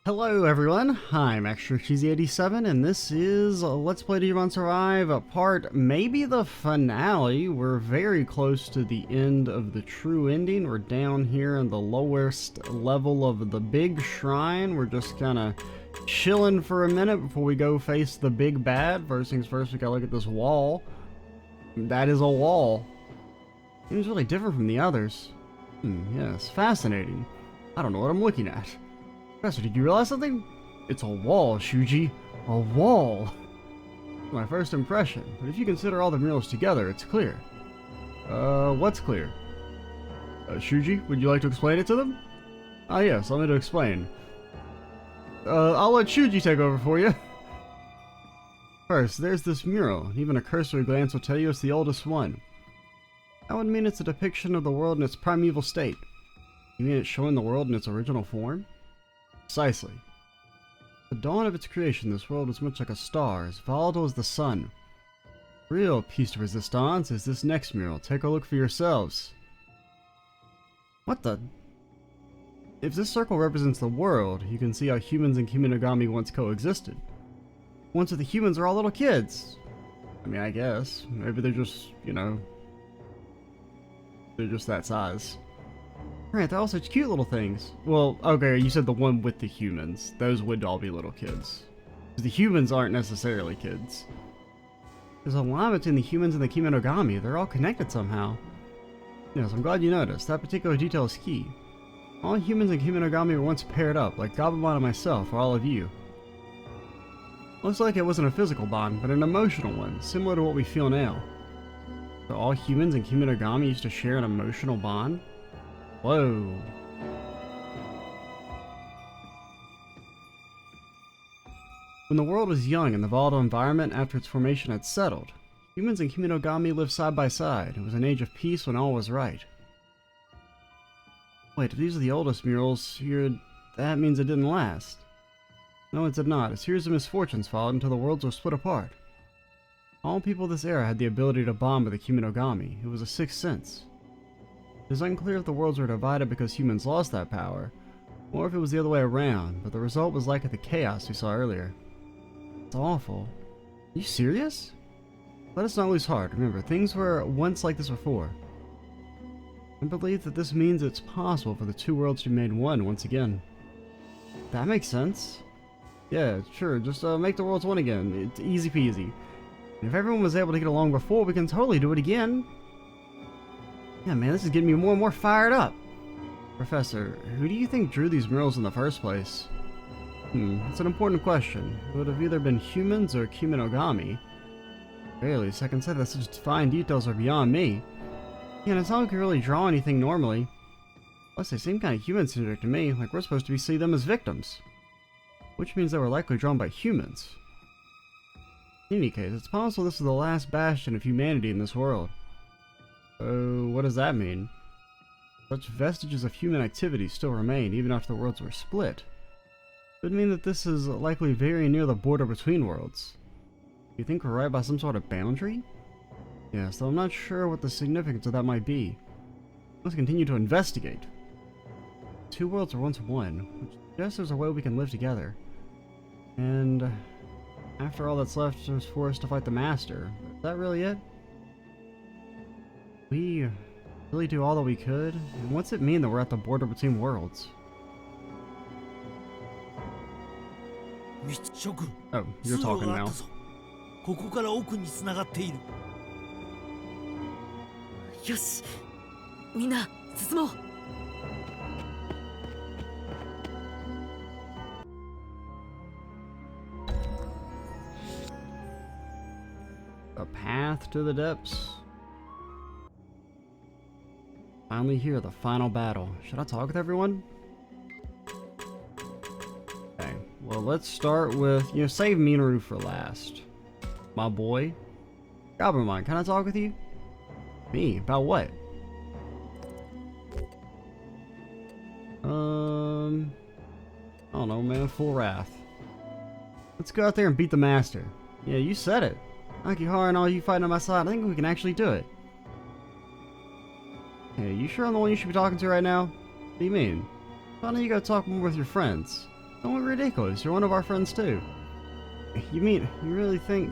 Hello everyone, I'm Extra Cheesy 87 and this is Let's Play Digimon Survive, part maybe the finale. We're very close to the end of the true ending. We're down here in the lowest level of the big shrine. We're just kind of chilling for a minute before we go face the big bad. First things first, we gotta look at this wall. That is a wall. Seems really different from the others. Yes, fascinating. I don't know what I'm looking at. Professor, did you realize something? It's a wall, Shuji. A wall. My first impression, but if you consider all the murals together, it's clear. What's clear? Shuji, would you like to explain it to them? Ah yes, allow me to explain. I'll let Shuji take over for you. First, there's this mural, and even a cursory glance will tell you it's the oldest one. That would mean it's a depiction of the world in its primeval state. You mean it's showing the world in its original form? Precisely. At the dawn of its creation, this world was much like a star, as volatile as the sun. Real piece de resistance is this next mural. Take a look for yourselves. What the? If this circle represents the world, you can see how humans and Kiminogami once coexisted. Once the humans are all little kids. I mean, I guess. Maybe they're just, they're just that size. Right, they're all such cute little things. Well, okay, you said the one with the humans. Those would all be little kids. Because the humans aren't necessarily kids. There's a line between the humans and the Kiminogami. They're all connected somehow. Yes, I'm glad you noticed. That particular detail is key. All humans and Kiminogami were once paired up, like Gabumon and myself, or all of you. Looks like it wasn't a physical bond, but an emotional one, similar to what we feel now. So all humans and Kiminogami used to share an emotional bond? Whoa. When the world was young and the volatile environment after its formation had settled, humans and Kiminogami lived side by side. It was an age of peace when all was right. Wait, if these are the oldest murals here, that means it didn't last. No, it did not. A series of misfortunes followed until the worlds were split apart. All people of this era had the ability to bond with the Kiminogami. It was a sixth sense. It is unclear if the worlds were divided because humans lost that power, or if it was the other way around, but the result was like the chaos we saw earlier. It's awful. Are you serious? Let us not lose heart. Remember, things were once like this before. I believe that this means it's possible for the two worlds to be made one once again. That makes sense. Yeah, sure, just make the worlds one again. It's easy peasy. And if everyone was able to get along before, we can totally do it again. Yeah, man, this is getting me more and more fired up. Professor, who do you think drew these murals in the first place? It's an important question. It would have either been humans or Kiminogami. Really, second sight that such fine details are beyond me. Yeah, and it's not like we can really draw anything normally. Plus, they seem kind of human-centric to me, like we're supposed to see them as victims. Which means they were likely drawn by humans. In any case, it's possible this is the last bastion of humanity in this world. So, what does that mean? Such vestiges of human activity still remain even after the worlds were split. It would mean that this is likely very near the border between worlds. Do you think we're right by some sort of boundary? Yes, though I'm not sure what the significance of that might be. Let's continue to investigate. Two worlds were once one, which suggests there's a way we can live together. And after all that's left is for us to fight the Master. Is that really it? We really do all that we could? And what's it mean that we're at the border between worlds? Oh, you're talking now. A path to the depths. Finally here, the final battle. Should I talk with everyone? Okay, well let's start with, save Minoru for last. My boy. Gabumon, can I talk with you? Me? About what? I don't know, man. Full wrath. Let's go out there and beat the Master. Yeah, you said it. Akihara and all you fighting on my side, I think we can actually do it. Hey, you sure I'm the one you should be talking to right now? What do you mean? Why don't you go talk more with your friends? Don't be ridiculous. You're one of our friends too. You really think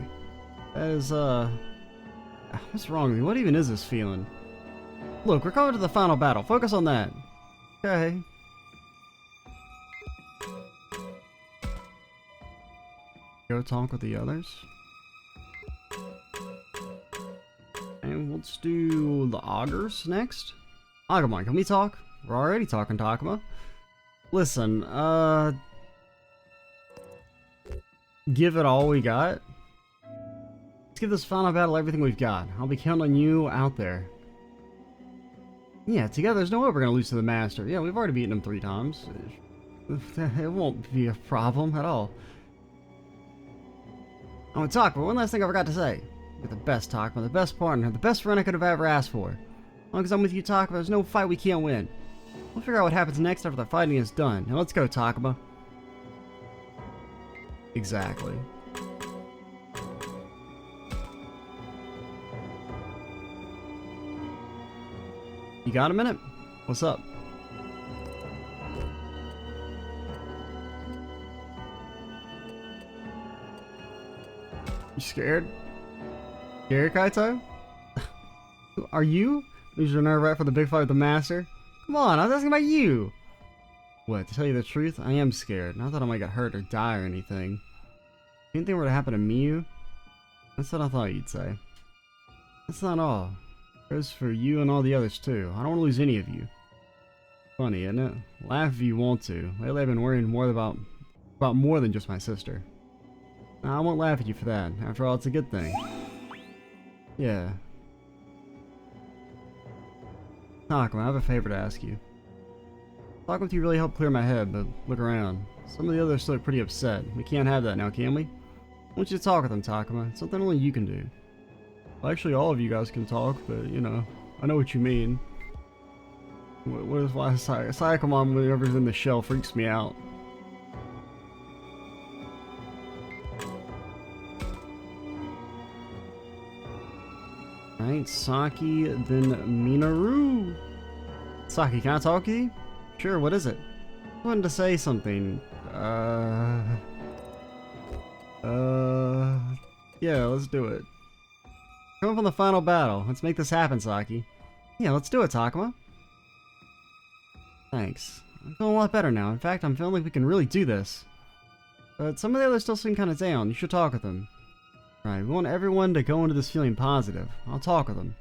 that is, what's wrong with you? What even is this feeling? Look, we're coming to the final battle. Focus on that. Okay. Go talk with the others. And let's do the augurs next. Agumon, can we talk? We're already talking, Takuma. Listen, give it all we got. Let's give this final battle everything we've got. I'll be counting on you out there. Yeah, together there's no way we're gonna lose to the Master. Yeah, we've already beaten him 3 times. It won't be a problem at all. Oh, and Takuma, one last thing I forgot to say. You're the best, Takuma, the best partner, the best friend I could have ever asked for. As long as I'm with you, Takuma, there's no fight we can't win. We'll figure out what happens next after the fighting is done. Now let's go, Takuma. Exactly. You got a minute? What's up? You scared? Scared, Kaito? Are you? Lose your nerve right for the big fight with the Master? Come on, I was asking about you! What, to tell you the truth, I am scared. Not that I might get hurt or die or anything. If anything were to happen to Miyu, that's what I thought you'd say. That's not all. It goes for you and all the others too. I don't want to lose any of you. Funny, isn't it? Laugh if you want to. Lately I've been worrying more about more than just my sister. Nah, I won't laugh at you for that. After all, it's a good thing. Yeah. Takuma, I have a favor to ask you. Talking with you really helped clear my head, but look around. Some of the others look pretty upset. We can't have that now, can we? I want you to talk with them, Takuma. It's something only you can do. Well, actually, all of you guys can talk, but, you know, I know what you mean. What is why Sayakamon, whenever's in the shell, freaks me out. Alright, Saki, then Minoru. Saki, can I talk to you? Sure, what is it? I wanted to say something. Yeah, let's do it. Come up on the final battle. Let's make this happen, Saki. Yeah, let's do it, Takuma. Thanks. I'm feeling a lot better now. In fact, I'm feeling like we can really do this. But some of the others still seem kind of down. You should talk with them. Right, we want everyone to go into this feeling positive. I'll talk with them.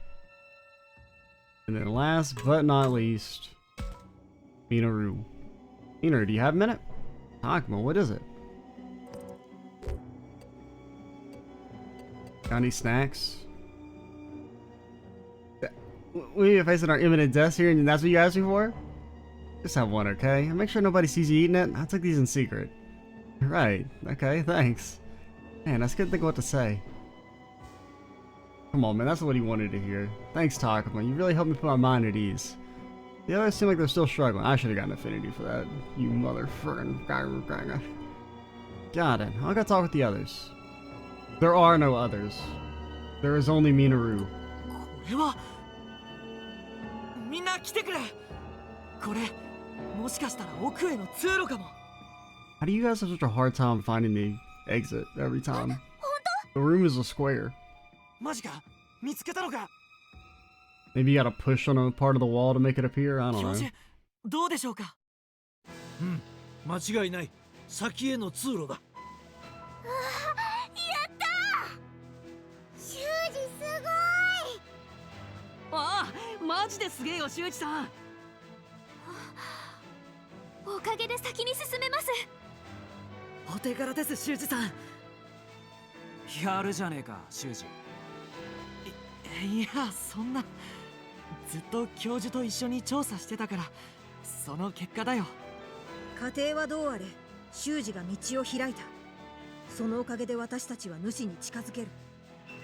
And then last but not least, Minoru. Minoru, do you have a minute? Takuma, what is it? Got any snacks? We are facing our imminent deaths here, and that's what you asked me for? Just have one, okay? And make sure nobody sees you eating it. I took these in secret. Right, okay, thanks. Man, I couldn't think of what to say. Come on, man, that's what he wanted to hear. Thanks, Takuma. You really helped me put my mind at ease. The others seem like they're still struggling. I should have gotten affinity for that. You motherfucking... Got it. I'll go talk with the others. There are no others. There is only Minoru. How do you guys have such a hard time finding the exit every time? The room is a square. Maybe you gotta push on a part of the wall to make it appear? I don't know.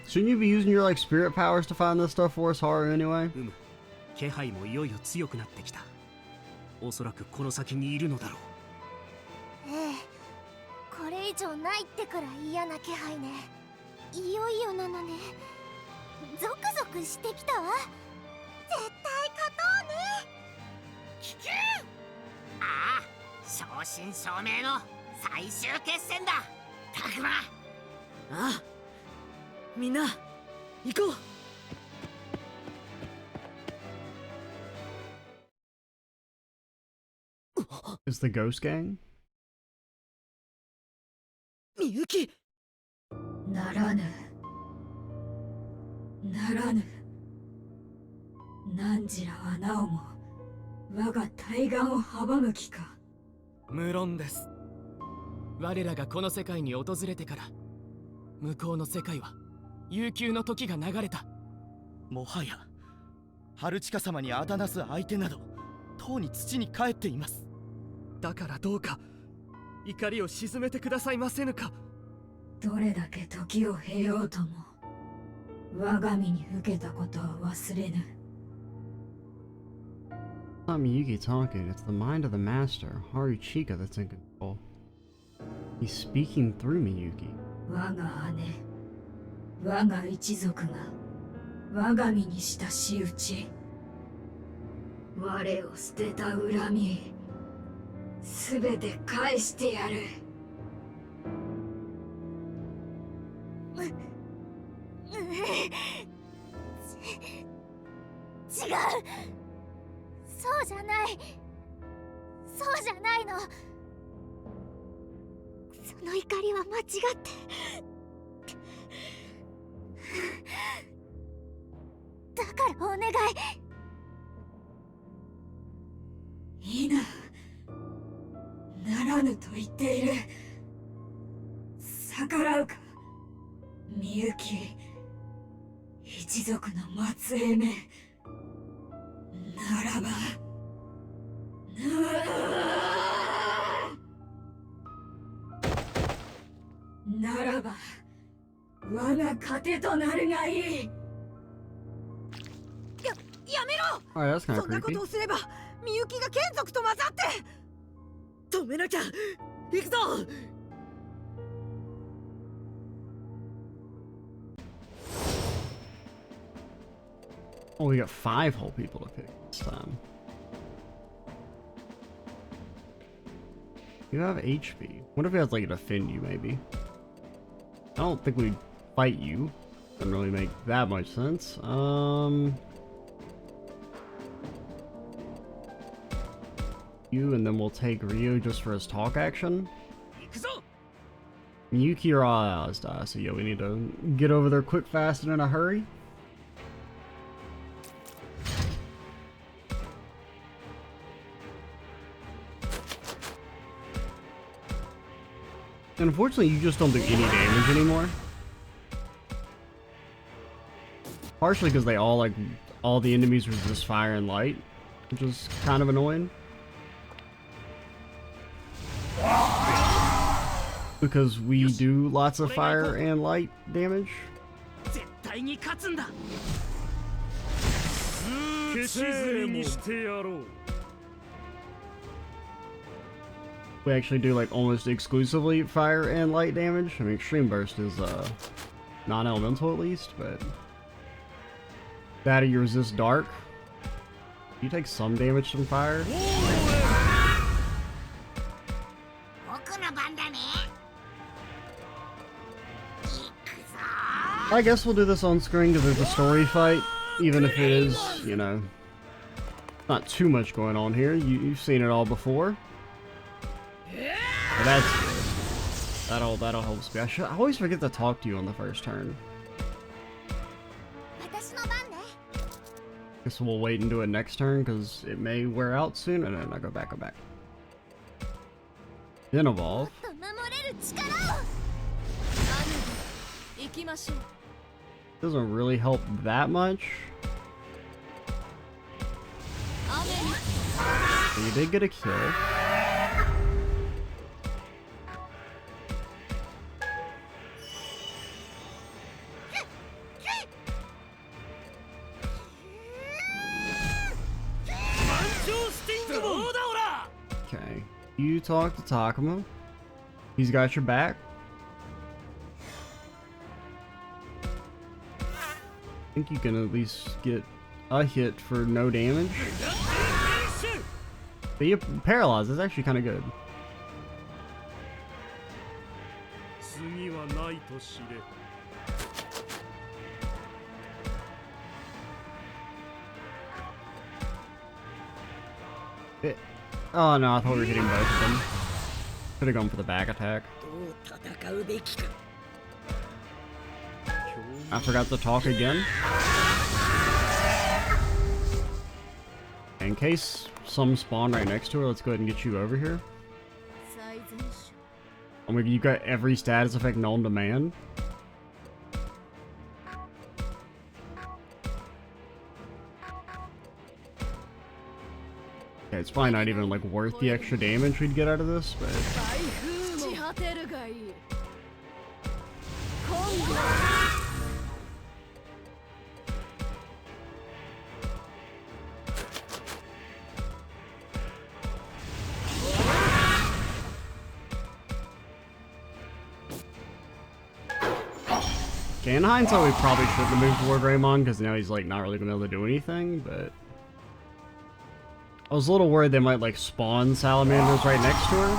Shouldn't you be using your like spirit powers to find this stuff for us, Haru, anyway? 気配もいよいよ強くなってきた。おそらくこの先にいるのだろう。ええ、これ以上ないってくらい嫌な気配ね。いよいよなのね。ゾクゾクしてきたわ。絶対勝とうね。聞け！ああ、正真正銘の最終決戦だたくま。ああ、みんな行こう。 Is the Ghost Gang? みゆき。ならぬ。ならぬ。汝らはなおも我が対岸を阻む気か。無論です。我らがこの世界に訪れてから向こうの世界は悠久の時が流れた。もはや春近様にあだなす相手などとうに土に帰っています。だからどうか怒りを鎮めてくださいませぬか。どれだけ時を経ようとも我が身に受けたことは忘れぬ。 It's not Miyuki talking, it's the mind of the master, Haruchika, that's in control. He's speaking through Miyuki. 我が姉、我が一族が我が身にした仕打ち、我を捨てた恨み、すべて返してやる。違う、そうじゃない、そうじゃないの。その怒りは間違ってだからお願い。いいな、ならぬと言っている。逆らうか、みゆき、一族の末裔め。ならばならば我が糧となるがいい。やめろ。 Alright, that's kind そ of んなこ creepy. とをすればみゆきが眷属と混ざって止めなきゃ。行くぞ。 Oh, we got 5 whole people to pick this time. You have HP. What if he has like a defend you, maybe? I don't think we'd fight you. Doesn't really make that much sense. You, and then we'll take Ryo just for his talk action. 行くぞ。 Miyuki or all allies die, so yeah, we need to get over there quick, fast, and in a hurry. And unfortunately, you just don't do any damage anymore. Partially because they all, like, all the enemies resist fire and light, which is kind of annoying. Because we do lots of fire and light damage. 絶対に勝つんだ。消し積みにしてやろう。 We actually do like almost exclusively fire and light damage. I mean, Extreme Burst is non-elemental at least, but that or you resist dark. You take some damage from fire. 僕の番だね。行くぞ。 I guess we'll do this on screen because there's a story fight, even if it is, you know, not too much going on here. You've seen it all before. But that's good. That'll help me. I always forget to talk to you on the first turn. 私の番ね。 Guess we'll wait and do it next turn because it may wear out soon. And then I go back. Then evolve. 守れる力を。行きましょう。 Doesn't really help that much. So you did get a kill. Okay, you talk to Takuma. He's got your back. I think you can at least get a hit for no damage. But you're paralyzed. That's actually kind of good. 次はないと知れ。 Oh no, I thought we were hitting both of them. Could have gone for the back attack. どう戦うべきか。 I forgot to talk again. In case some spawn right next to her, let's go ahead and get you over here. 最善手 Oh, maybe you got every status effect known to man. Okay, it's probably not even like worth the extra damage we'd get out of this, but 朽ち果てるがいい今度 okay, in hindsight, we probably shouldn't have moved toward Raymond because now he's like not really gonna be able to do anything, but I was a little worried they might like spawn salamanders right next to her.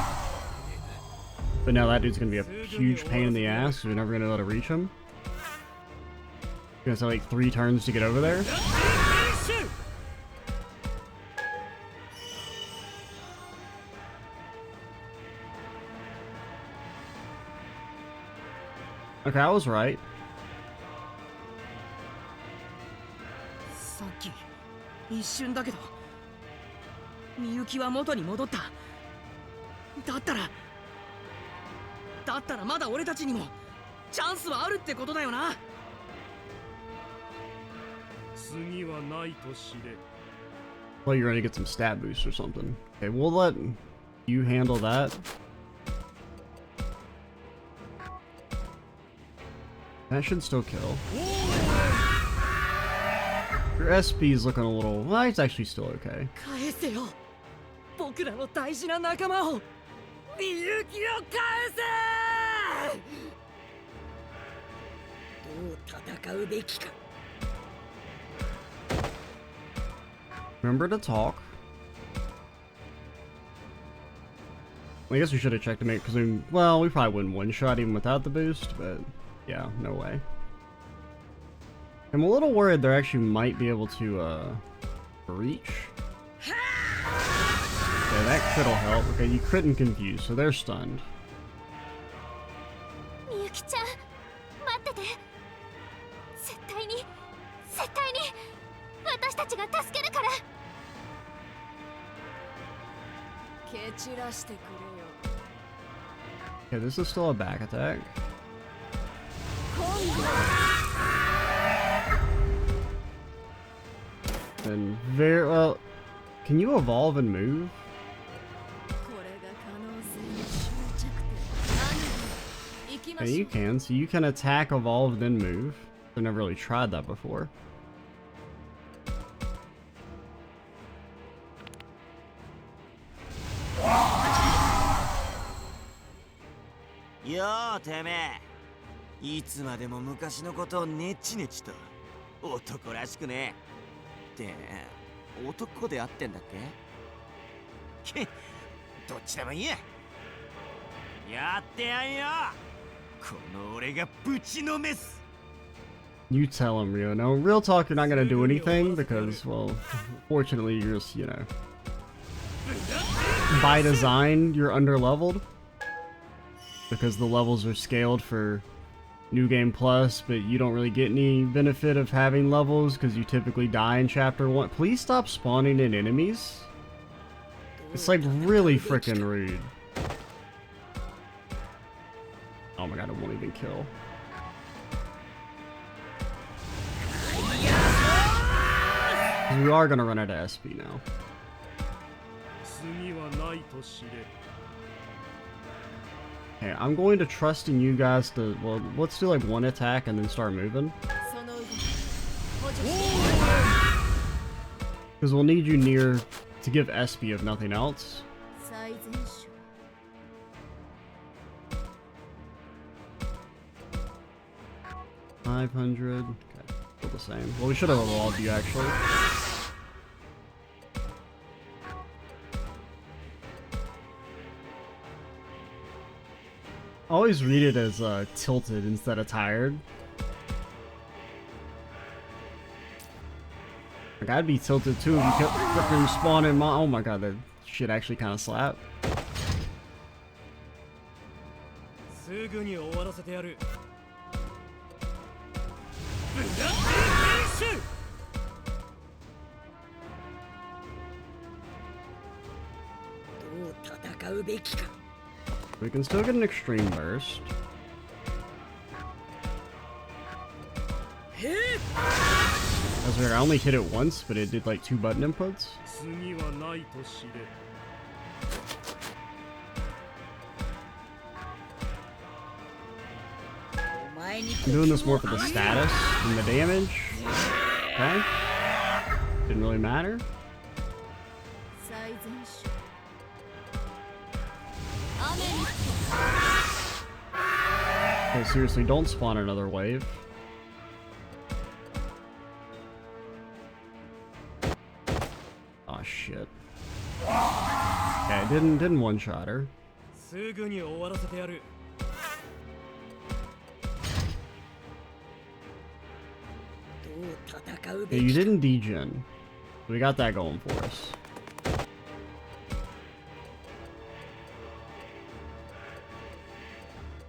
But now that dude's gonna be a huge pain in the ass because we're never gonna be able to reach him. Gonna have like 3 turns to get over there. Okay, I was right. さっき一瞬だけどみゆきは元に戻った。だったらまだ俺たちにもチャンスはあるってことだよな。次はないと知れ。 Well, you're gonna get some stat boost or something. Okay, we'll let you handle that. That should still kill. Your SP is looking a little... Well, it's actually still okay. 返せよ僕らの大事な仲間を。みゆきを返せ。どう戦うべきか。 Remember to talk. Well, I guess we should have checked to make... Because well, we probably wouldn't one-shot even without the boost, but... Yeah, no way. I'm a little worried they actually might be able to, reach. Okay, that crit'll help. Okay, you crit and confuse, so they're stunned. みゆきちゃん待ってて絶対に私たちが助けるから蹴散らしてくれよ Okay, this is still a back attack. 今度 And very well. Can you evolve and move? これが可能性の終着点行きま Yeah, しょ you う can. So you can attack, evolve, then move. I've never really tried that before. Yo, てめえ。いつまでも昔のことをネチネチと。男らしくね。って男で会ってんだっけ？どっちでもいいや。やってやんよ。この俺がぶちのめす。 You tell him, Rio. No, real talk, you're not gonna do anything because, well, fortunately, you're just, you know, by design, you're underleveled because the levels are scaled for New Game Plus, but you don't really get any benefit of having levels because you typically die in Chapter 1. Please stop spawning in enemies. It's like really freaking rude. Oh my god, it won't even kill. We are gonna run out of SP now. 次はないと知れ。 Okay, I'm going to trust in you guys to, well, let's do like one attack and then start moving. その動き補助して Because we'll need you near to give SP if nothing else. 最善手 500. Okay, still the same. Well, we should have evolved you actually. I always read it as tilted instead of tired. Like, I'd be tilted too if you kept freaking spawning my. Oh my god, that shit actually kind of slapped. すぐに終わらせてやる。どう戦うべきか。 We can still get an extreme burst. That's weird, I only hit it once, but it did like 2 button inputs. 次はないと知れ。 I'm doing this more for the status than the damage. Okay. Didn't really matter. Okay, seriously, don't spawn another wave. Oh shit. Okay, it didn't one-shot her. すぐに終わらせてやる。 Okay, you didn't degen. We got that going for us.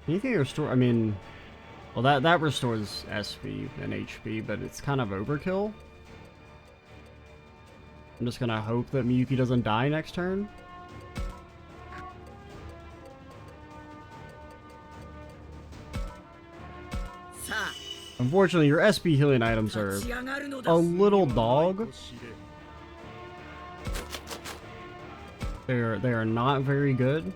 Anything to restore? I mean, well, that restores SP and HP, but it's kind of overkill. I'm just gonna hope that Miyuki doesn't die next turn. Unfortunately, your SP healing items are a little dog. They are not very good.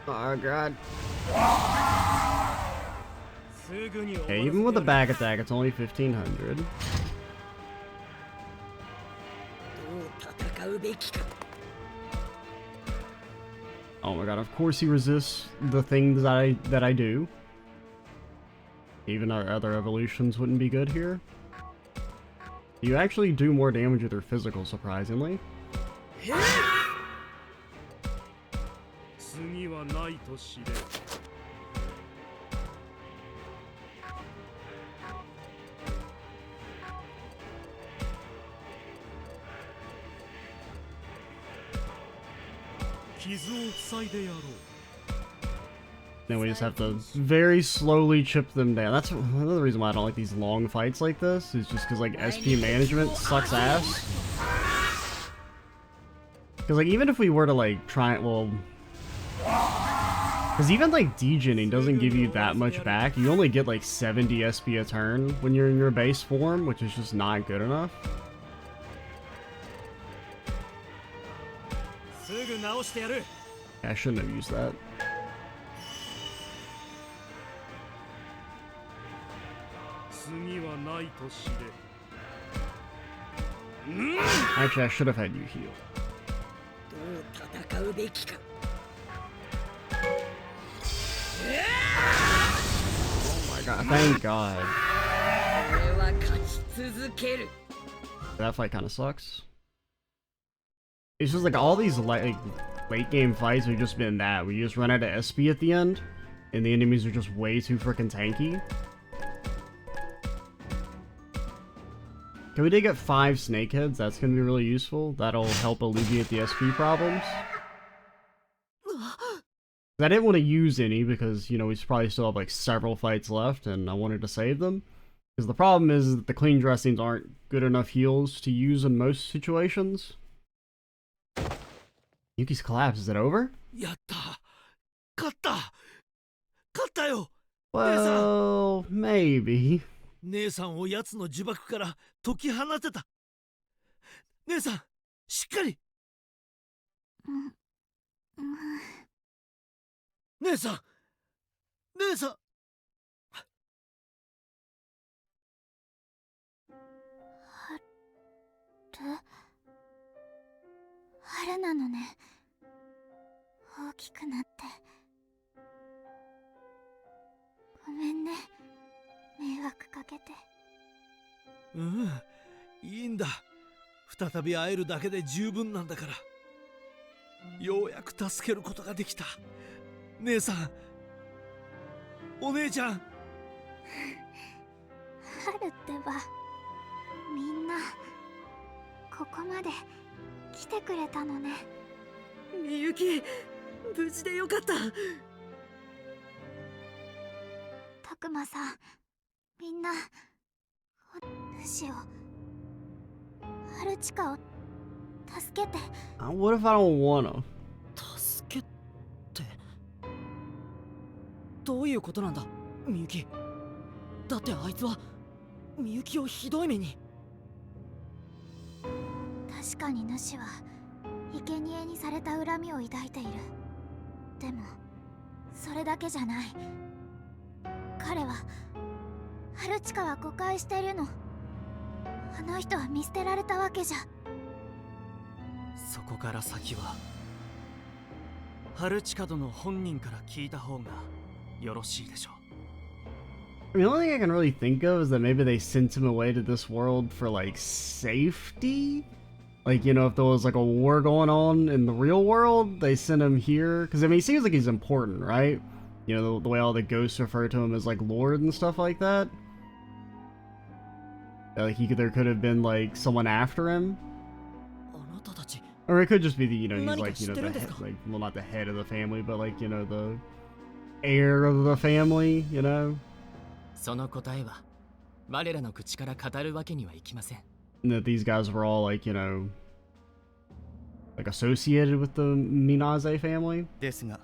Oh god. Okay, even with the back attack, it's only 1500. Oh my god, of course he resists the things that I do. Even our other evolutions wouldn't be good here. You actually do more damage with your physical, surprisingly. 次はないと知れ。 Then we just have to very slowly chip them down. That's another reason why I don't like these long fights like this. Is just because like SP management sucks ass. Because like even if we were to like try, well, because even like degening doesn't give you that much back. You only get like 70 SP a turn when you're in your base form, which is just not good enough. I shouldn't have used that. Actually, I should have had you heal. Oh my god, thank god. That fight kind of sucks. It's just like all these late game fights have just been that. We just run out of SP at the end, and the enemies are just way too freaking tanky. Can we dig up 5 snakeheads? That's going to be really useful. That'll help alleviate the SP problems. I didn't want to use any because, you know, we probably still have like several fights left, and I wanted to save them. Because the problem is that the clean dressings aren't good enough heals to use in most situations. Yuki's collapse, is it over? Well, maybe. 姉さんを奴の呪縛から解き放てた。姉さん、しっかり。姉さん、姉さん。春なのね。大きくなってけて。うん、いいんだ。再び会えるだけで十分なんだから。ようやく助けることができた。姉さん、お姉ちゃん。春ってば、みんなここまで来てくれたのね。みゆき、無事でよかった。たくまさん、みんな主を、春近を助けて。What if I don't wanna? 助けってどういうことなんだ、みゆき。だってあいつはみゆきをひどい目に。確かに主は生贄にされた恨みを抱いている。でもそれだけじゃない。彼は、春近は誤解してるの。あの人は見捨てられたわけじゃ。そこから先は春近殿本人から聞いた方がよろしいでしょう。I mean, the only thing I can really think of is that maybe they sent him away to this world for, like, safety? Like, you know, if there was, like, a war going on in the real world, they sent him here. Because, I mean, he seems like he's important, right? You know, the way all the ghosts refer to him as, like, Lord and stuff like that. Like, there could have been, like, someone after him. Or it could just be the, you know, he's like, you know, the head, like, well, not the head of the family, but, like, you know, the heir of the family, you know? その答えは我らの口から語るわけにはいきません。 That these guys were all, like, you know, like associated with the Minaze family. ですが、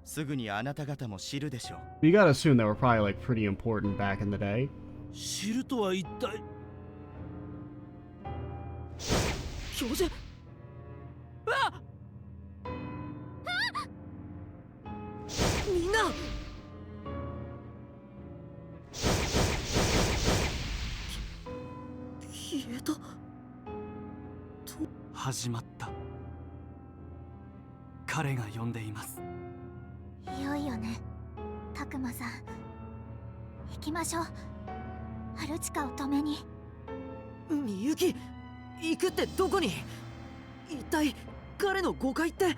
すぐにあなた方も知るでしょう。You gotta assume they were probably, like, pretty important back in the day. 知るとは一体。教授。あっ。みんな。消えた。始まった。彼が呼んでいます。いよいよね、たくまさん。行きましょう、春近を止めに。みゆき、行くってどこに？一体彼の誤解って。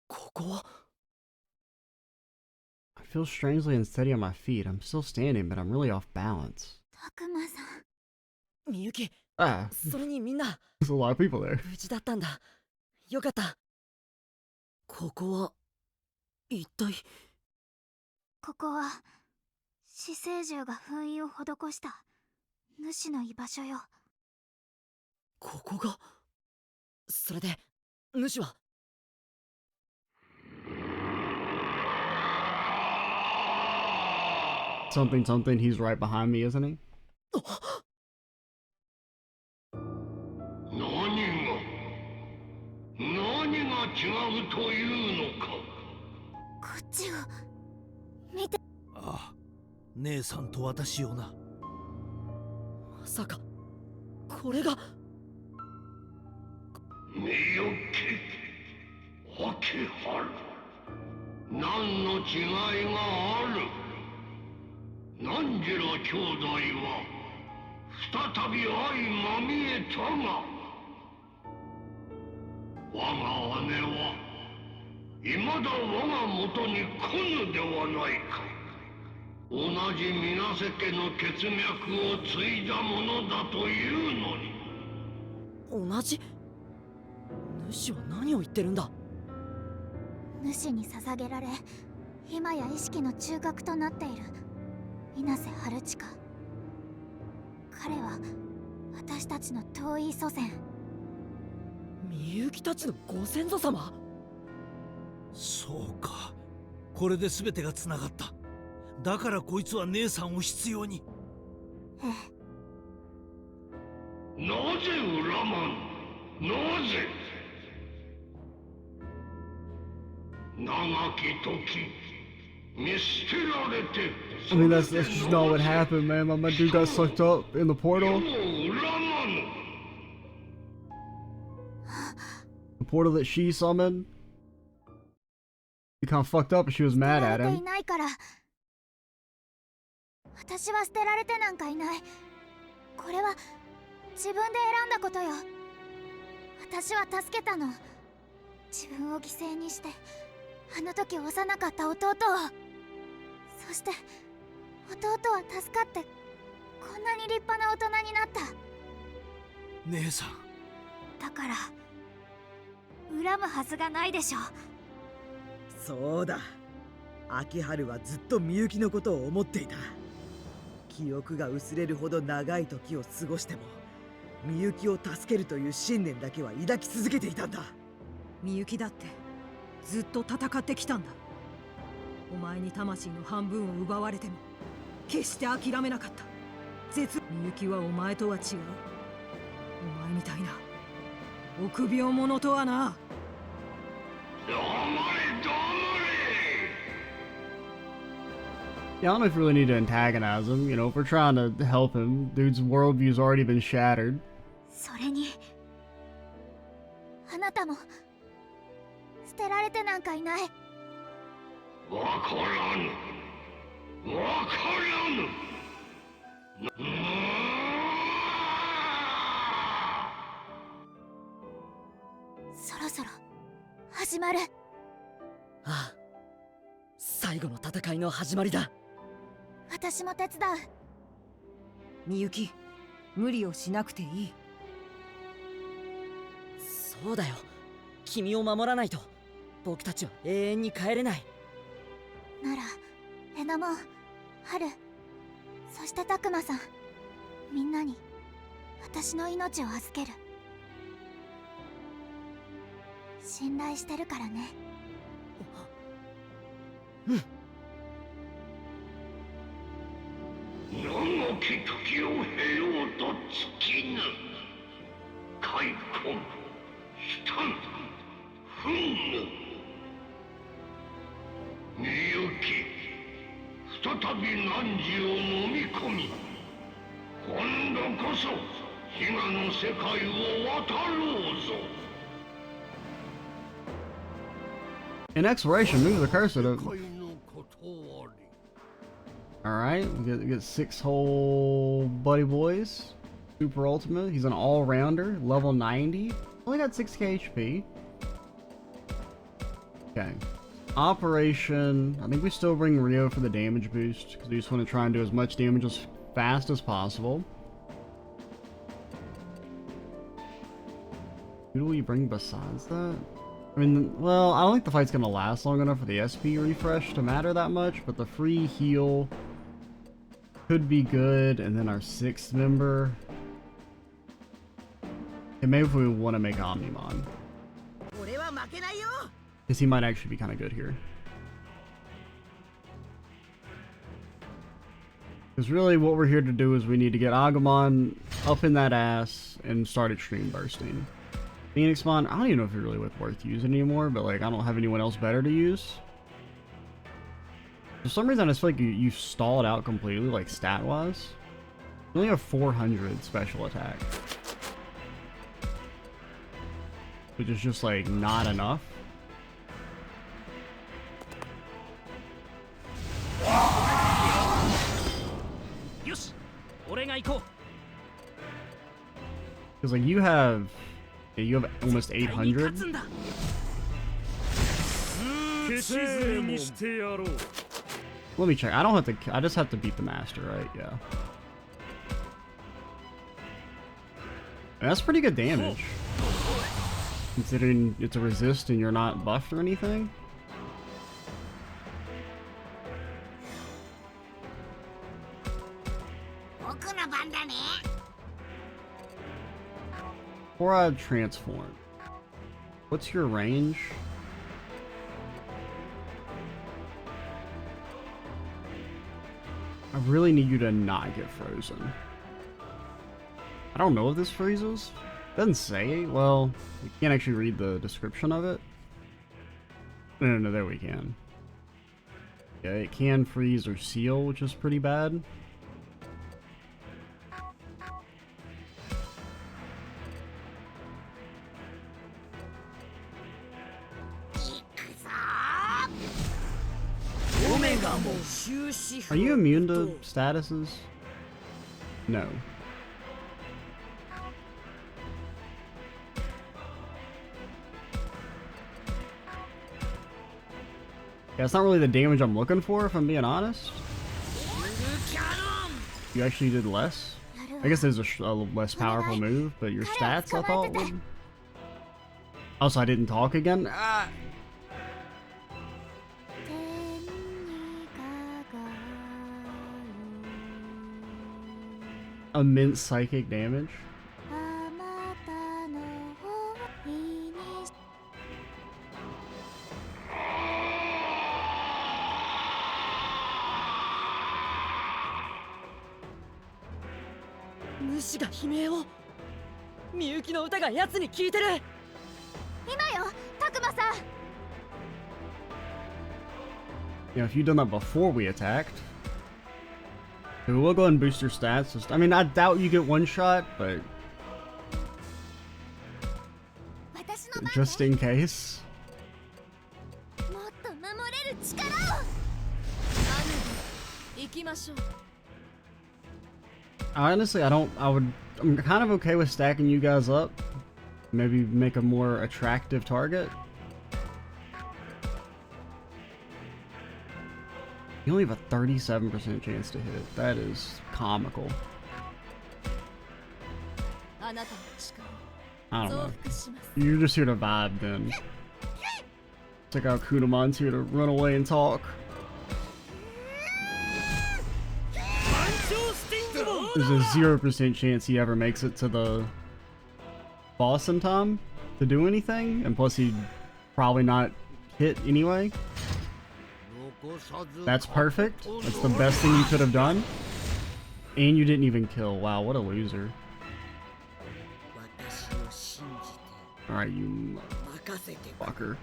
ここは？ I feel strangely unsteady on my feet. I'm still standing, but I'm really off balance. たくまさん。みゆき。Ah. それにみんな。There's a lot of people there. 無事だったんだ。よかった。ここは一体。ここは死生獣が封印を施した主の居場所よ。ここが。それで主は。Something, something, he's right behind me, isn't he? 何が違うというのか。こっちを見て。ああ、姉さんと私よな。まさかこれが。みゆき、秋春、何の違いがある。何時ら兄弟は再び相まみえたが、我が姉は未だ我が元に来ぬではないか。同じ水瀬家の血脈を継いだものだというのに。同じ？主は何を言ってるんだ。主に捧げられ、今や意識の中核となっている水瀬春近。彼は私たちの遠い祖先。みゆきたちのご先祖様。そうか、これで全てがつながった。だからこいつは姉さんを必要に。ええ。なぜ恨まぬ。なぜ。長き時見捨てられて。I mean, that's just not what happened, man. My dude got sucked up in the portal. portal that she summoned. He kind of fucked up and she was mad at 捨てられて him. いないから。私は捨てられてなんかいない。これは自分で選んだことよ。私は助けたの。自分を犠牲にしてあの時幼かった弟を。そして弟は助かってこんなに立派な大人になった。姉さん。だから恨むはずがないでしょ。そうだ、秋春はずっとみゆきのことを思っていた。記憶が薄れるほど長い時を過ごしてもみゆきを助けるという信念だけは抱き続けていたんだ。みゆきだってずっと戦ってきたんだ。お前に魂の半分を奪われても決して諦めなかった。みゆきはお前とは違う。お前みたいな臆病者とはな。Yeah, I don't know if we really need to antagonize him. You know, if we're trying to help him, dude's worldview's already been shattered. それにあなたも捨てられてなんかいない。わからぬ。わからぬ。そろそろ始まる。ああ、最後の戦いの始まりだ。私も手伝う。みゆき、無理をしなくていい。そうだよ、君を守らないと僕たちは永遠に帰れない。ならエナモン、ハル、そしてタクマさん、みんなに私の命を預ける。信頼してるからね。うん。長き時を経ようと尽きぬ。開墾、悲嘆、憤怒。みゆき、再び汝を飲み込み、今度こそ悲願の世界を渡ろうぞ。In exploration, move the cursor to... Alright, we get 6 whole buddy boys. Super ultimate. He's an all-rounder. Level 90. Only got 6k HP. Okay. Operation. I think we still bring Rio for the damage boost, because we just want to try and do as much damage as fast as possible. Who do we bring besides that? I mean, well, I don't think the fight's gonna last long enough for the SP refresh to matter that much, but the free heal could be good, and then our 6th member. And maybe if we want to make Omnimon, because he might actually be kind of good here. Because really what we're here to do is we need to get Agumon up in that ass and start extreme bursting. Phoenix Mon, I don't even know if it's really worth using anymore, but like I don't have anyone else better to use. For some reason I just feel like you stalled out completely, like stat wise. You only have 400 special attack, which is just like not enough. Because like you have almost 800. Let me check. I don't have to. I just have to beat the master, right? Yeah. And that's pretty good damage, considering it's a resist and you're not buffed or anything. Before I transform, what's your range? I really need you to not get frozen. I don't know if this freezes. Doesn't say. Well, we can't actually read the description of it. No, there we can. Yeah, it can freeze or seal, which is pretty bad. Are you immune to statuses? No. Yeah, it's not really the damage I'm looking for, if I'm being honest. You actually did less? I guess there's a less powerful move, but your stats I thought would... Also, I didn't talk again? Ah! Immense psychic damage. You know, if you'd done that before we attacked. We'll go ahead and boost your stats. I mean, I doubt you get one shot, but just in case. Honestly, I'm kind of okay with stacking you guys up. Maybe make a more attractive target. You only have a 37% chance to hit. That is comical. I don't know. You're just here to vibe then. Check out Kunamon's here to run away and talk. There's a 0% chance he ever makes it to the boss in time to do anything, and plus he'd probably not hit anyway. That's perfect. That's the best thing you could have done. And you didn't even kill. Wow, what a loser. Alright, you fucker.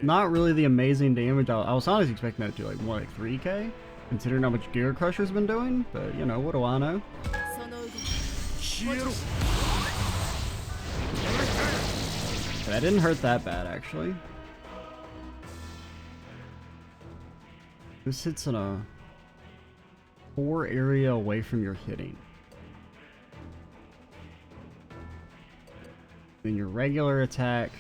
Not really the amazing damage. I was honestly expecting that to do like more like 3k, considering how much Gear Crusher's been doing, but you know, what do I know? That didn't hurt that bad, actually. This hits in a 4 area away from your hitting. Then your regular attack.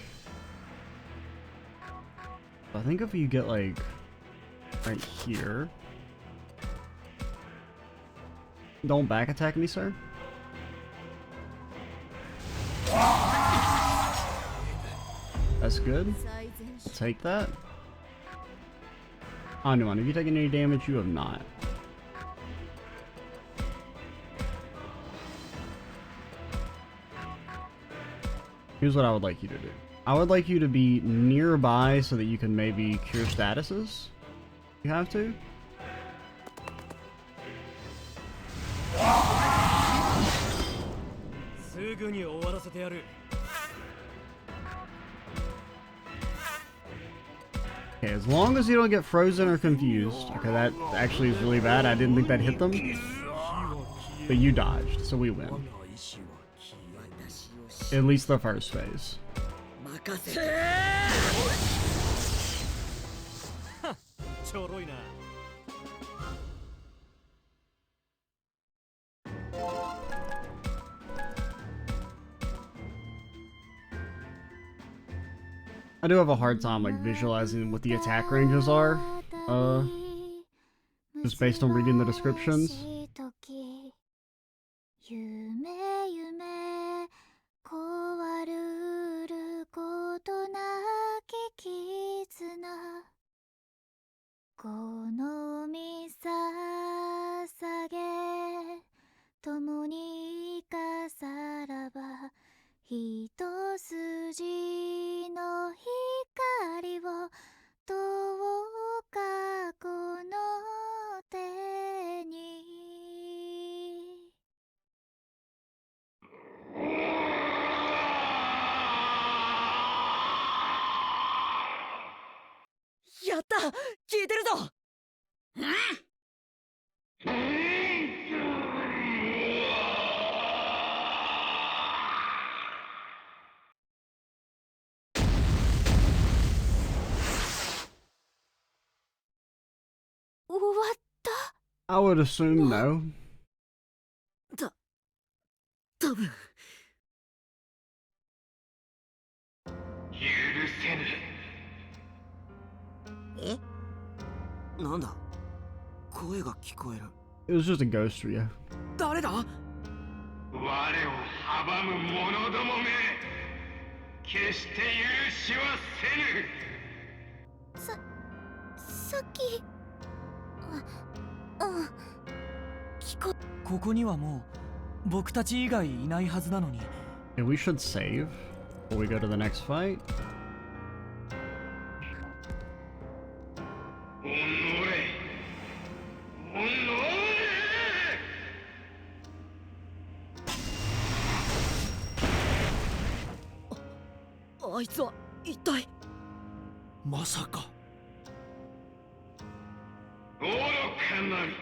I think if you get like right here. Don't back attack me, sir. That's good. I'll take that. Anuan, have you taken any damage? You have not. Here's what I would like you to do. I would like you to be nearby so that you can maybe cure statuses. You have to. Okay, as long as you don't get frozen or confused. Okay, that actually is really bad. I didn't think that hit them. But you dodged, so we win. At least the first phase. I do have a hard time like visualizing what the attack ranges are, just based on reading the descriptions. 終わった？ I would assume no. 多分許せぬ。なんだ声が聞こえる。 It was just a ghost for you. 誰だ？我を阻む者どもめ、決して許しはせぬ。さっきここにはもう僕たち以外いないはずなのに。 Okay, we should save before we go to the next fight. おのれ、おのれ。あいつは一体。まさか愚かなり。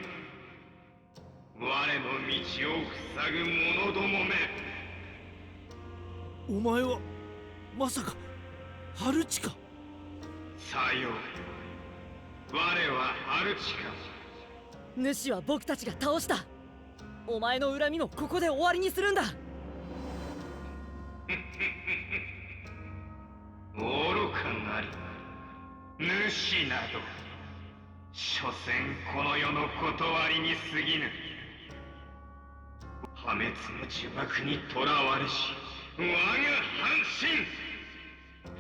我の道を塞ぐ者どもめ。お前はまさかハルチか。さよう。我はハルチか。主は僕たちが倒した。お前の恨みもここで終わりにするんだ。愚かなり。主など所詮この世の断りに過ぎぬ。破滅の呪縛にとらわれし我が半身フ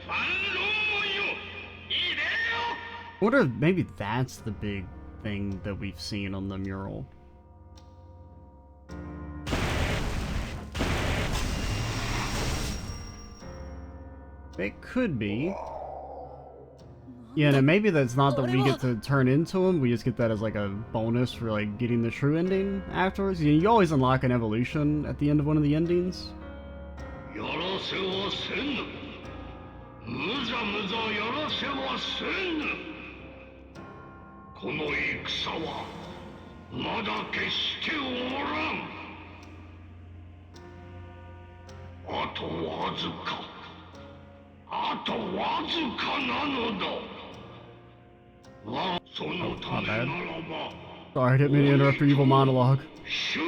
ァンロンモンよ、いでよ。 What if maybe that's the big thing that we've seen on the mural? It could be. Yeah, and maybe that's not that we get to turn into him, we just get that as like a bonus for like getting the true ending afterwards. You always unlock an evolution at the end of one of the endings. やらせはせぬ。むざむざやらせはせぬ。この戦はまだ決しておらん。あとわずか。あとわずかなのだ。そのためならば。 Sorry, I didn't mean to interrupt your evil monologue. 修羅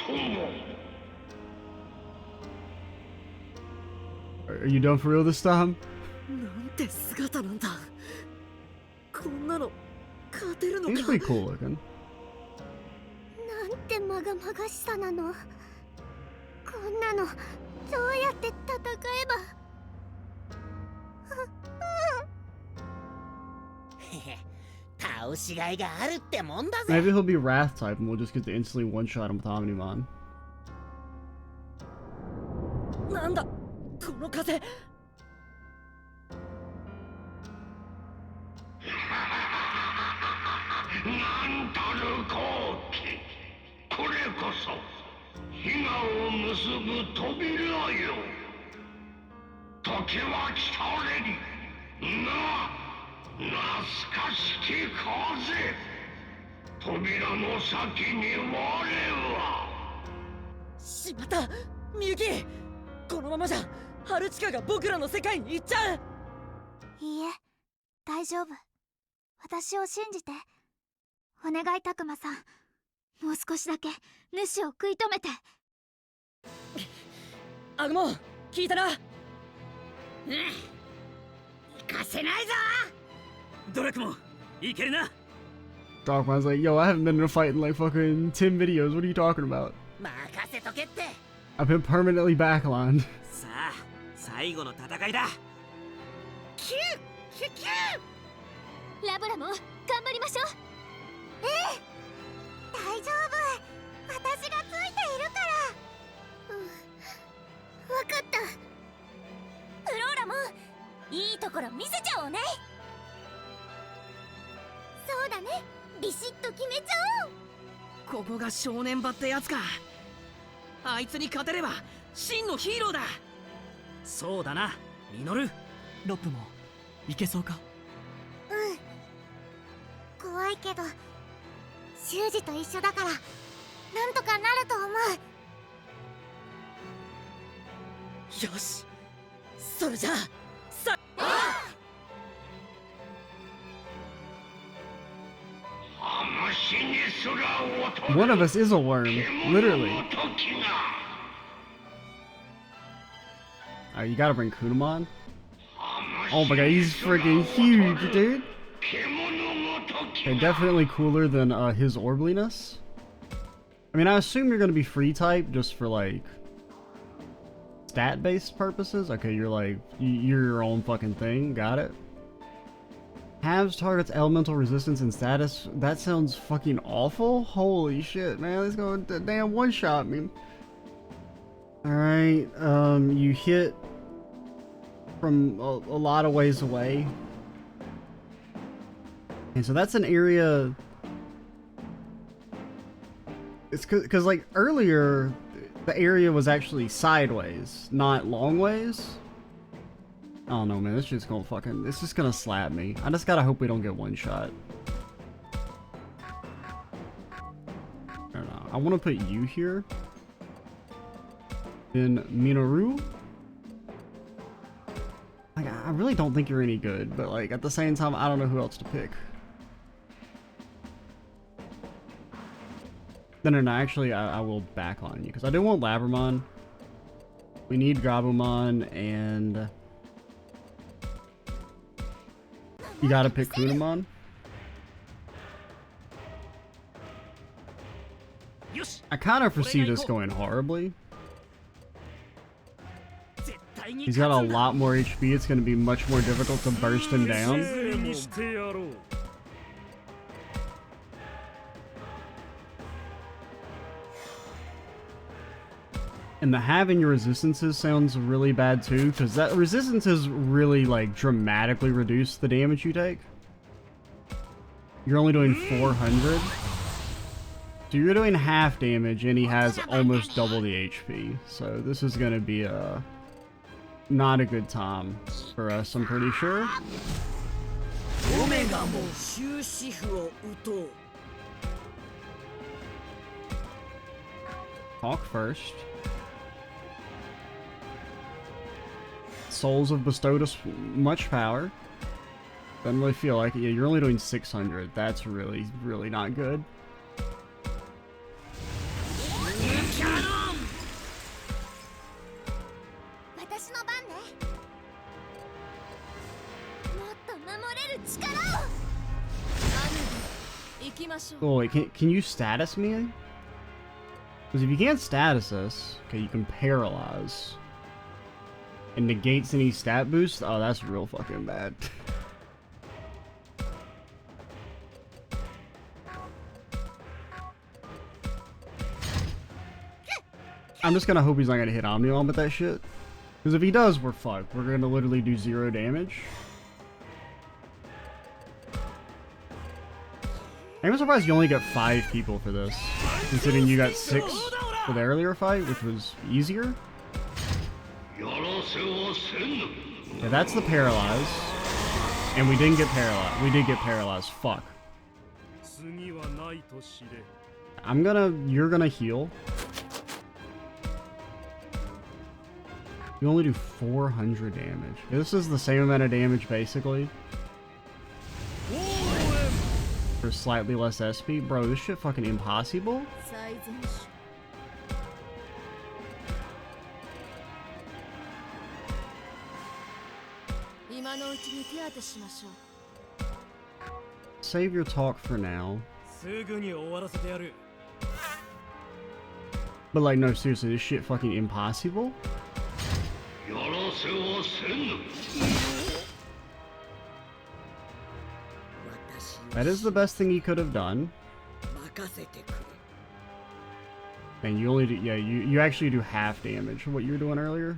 とも。 Are you done for real this time? なんて姿なんだ。こんなの勝てるのか。 He's pretty cool looking. なんてまがまがしさなの。こんなのどうやって戦えば。倒しがいがあるってもんだぜ。 Maybe he'll be Wrath type and we'll just get to instantly one-shot him with Omnimon. なんだこの風。なんたる好機。これこそ悲願を結ぶ扉よ。時は来たれり。懐かしき風。扉の先に我は。しまった、みゆき。このままじゃハルチカが僕らの世界に行っちゃう。いいえ、大丈夫。私を信じて。お願い、たくまさん。もう少しだけ主を食い止めて。アグモン、聞いたな。行かせないぞ。ドラクモン、いけるな。 Dogman's like, yo, I haven't been in a fight in like fucking 10 videos. What are you talking about? 任せとけって。 I've been permanently backlined. さあ、最後の戦いだ。キュッキュッキュッ。ラブラも頑張りましょう。ええ、大丈夫。私がついているから。わかった。フローラもいいところ見せちゃおうね。そうだね、ビシッと決めちゃおう。ここが正念場ってやつか。あいつに勝てれば真のヒーローだ。そうだな、ミノル。ロップもいけそうか。うん、怖いけど修二と一緒だからなんとかなると思う。よし、それじゃあさ甘 One of us is a worm, literally. Alright, you gotta bring Kunamon. Oh my god, he's freaking huge, dude. Okay, definitely cooler than his Orbliness. I mean, I assume you're gonna be free type just for like stat-based purposes. Okay, you're like, you're your own fucking thing. Got it. Halves target's elemental resistance and status. That sounds fucking awful. Holy shit, man. Let's go damn one-shot me. Alright, you hit from a lot of ways away. And so that's an area... It's because like earlier, the area was actually sideways, not long ways. I don't know, man. This shit's gonna fucking... It's just gonna slap me. I just gotta hope we don't get one shot. I don't know. I want to put you here. Then Minoru. Like, I really don't think you're any good, but like at the same time, I don't know who else to pick. No, actually, I will back on you, because I do want Labramon. We need Gabumon, and... You gotta pick Kunamon. I kind of foresee this going horribly. He's got a lot more HP, it's gonna be much more difficult to burst him down. And the halving your resistances sounds really bad too, because that resistances really like dramatically reduce the damage you take. You're only doing 400. So you're doing half damage and he has almost double the HP. So this is going to be not a good time for us, I'm pretty sure. Talk first. Souls have bestowed us much power. Doesn't really feel like it. Yeah, you're only doing 600. That's really, really not good. Oh wait, can you status me? Because if you can't status us, okay, you can paralyze. And negates any stat boost? Oh, that's real fucking bad. I'm just gonna hope he's not gonna hit Omnion with that shit. Because if he does, we're fucked. We're gonna literally do 0 damage. I'm surprised you only got 5 people for this. Considering you got 6 for the earlier fight, which was easier. Yeah, that's the paralyze. And we didn't get paralyzed. We did get paralyzed. Fuck. You're gonna heal. You only do 400 damage. This is the same amount of damage, basically. For slightly less SP. Bro, this shit fucking impossible. Save your talk for now. But like, no, seriously, this shit fucking impossible? That is the best thing he could have done. And you only do, yeah, you actually do half damage from what you were doing earlier.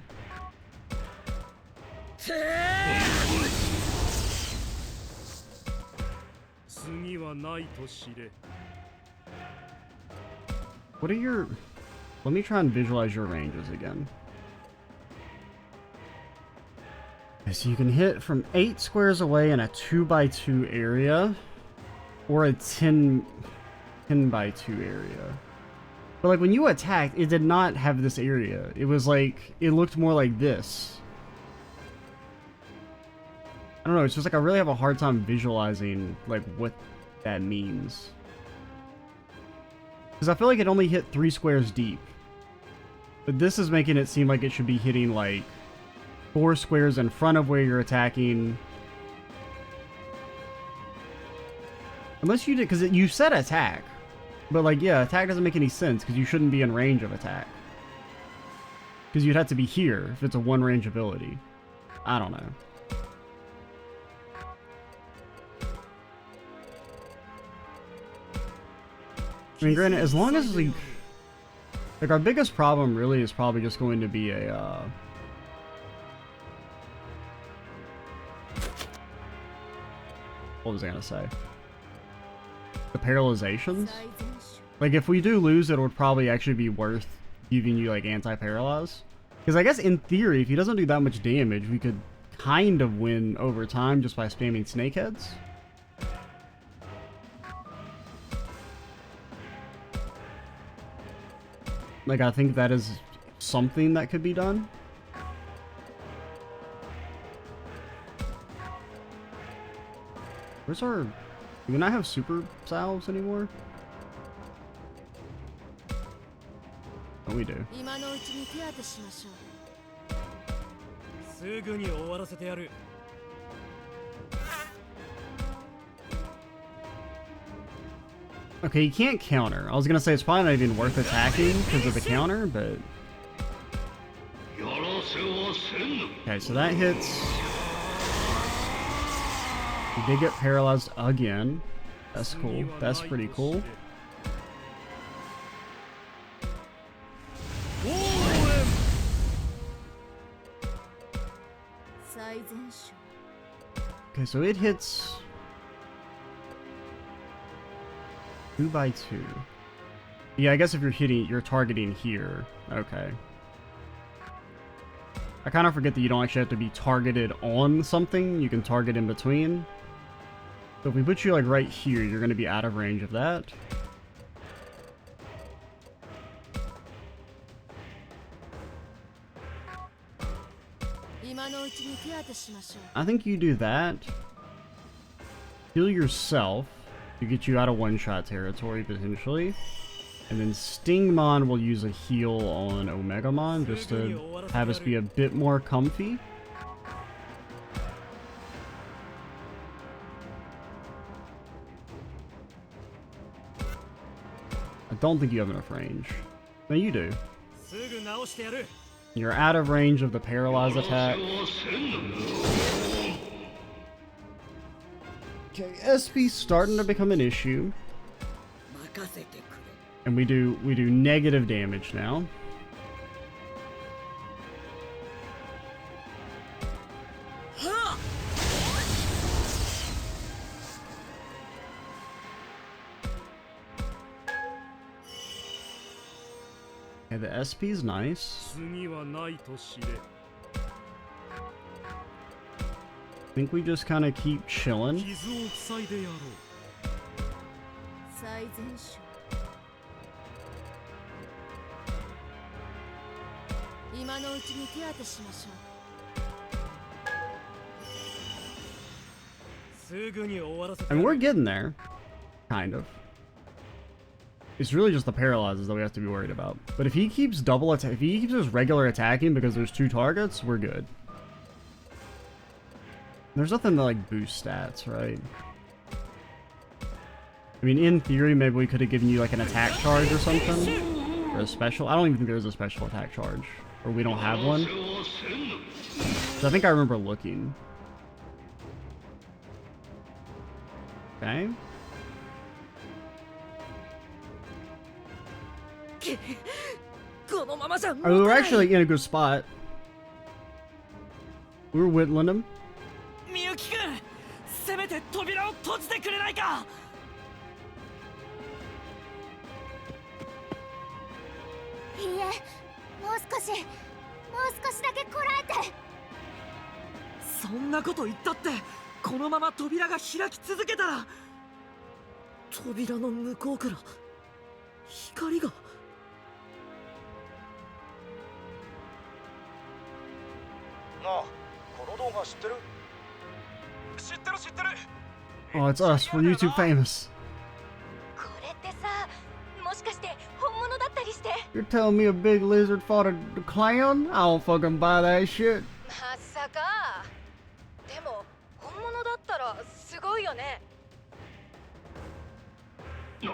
What are your... Let me try and visualize your ranges again. So you can hit from 8 squares away in a 2x2 area, or a 10 by 2 area. But like when you attacked, it did not have this area. It was like, it looked more like this. I don't know, it's just like I really have a hard time visualizing like what that means. Because I feel like it only hit 3 squares deep. But this is making it seem like it should be hitting like 4 squares in front of where you're attacking. Unless you did, because you said attack. But like, yeah, attack doesn't make any sense because you shouldn't be in range of attack. Because you'd have to be here if it's a 1 range ability. I don't know. I mean, granted, as long as like our biggest problem really is probably just going to be a what was I gonna say? The paralyzations? Like, if we do lose, it would probably actually be worth giving you, like, anti-paralyze. Because I guess, in theory, if he doesn't do that much damage, we could kind of win over time just by spamming snakeheads. Like, I think that is something that could be done. Where's our... Do we not have super salves anymore? Oh, we do. すぐに終わらせてやる。 Okay, you can't counter. I was gonna say it's probably not even worth attacking because of the counter, but... Okay, so that hits... We did get paralyzed again. That's cool. That's pretty cool. Okay, so it hits 2 by 2. Yeah, I guess if you're targeting here. Okay. I kind of forget that you don't actually have to be targeted on something. You can target in between. So if we put you like right here, you're going to be out of range of that. I think you do that. Heal yourself to get you out of one-shot territory, potentially. And then Stingmon will use a heal on Omegamon just to have us be a bit more comfy. I don't think you have enough range. No, you do. You're out of range of the paralyze attack. Okay, SP's starting to become an issue. And we do negative damage now. Okay, the SP's nice. I think we just kind of keep chilling. And we're getting there. Kind of. It's really just the paralyzes that we have to be worried about. But if he keeps if he keeps his regular attacking because there's 2 targets, we're good. There's nothing to like boost stats, right? I mean, in theory, maybe we could have given you like an attack charge or something. Or a special. I don't even think there's a special attack charge. Or we don't have one. So I think I remember looking. Okay. Oh, we were actually in a good spot. We were whittling him. Miyuki-kun, せめて扉を閉じてくれないか? いいえ、もう少しだけこらえて。そんなこと言ったって、このまま扉が開き続けたら、扉の向こうから光が。なあ、この動画知ってる？知ってる。Oh, it's us. We're YouTube famous. これってさ、もしかして You're telling me a big lizard fought a clown? I don't fucking buy that shit. まさか。でも本物だったらすごいよね。なん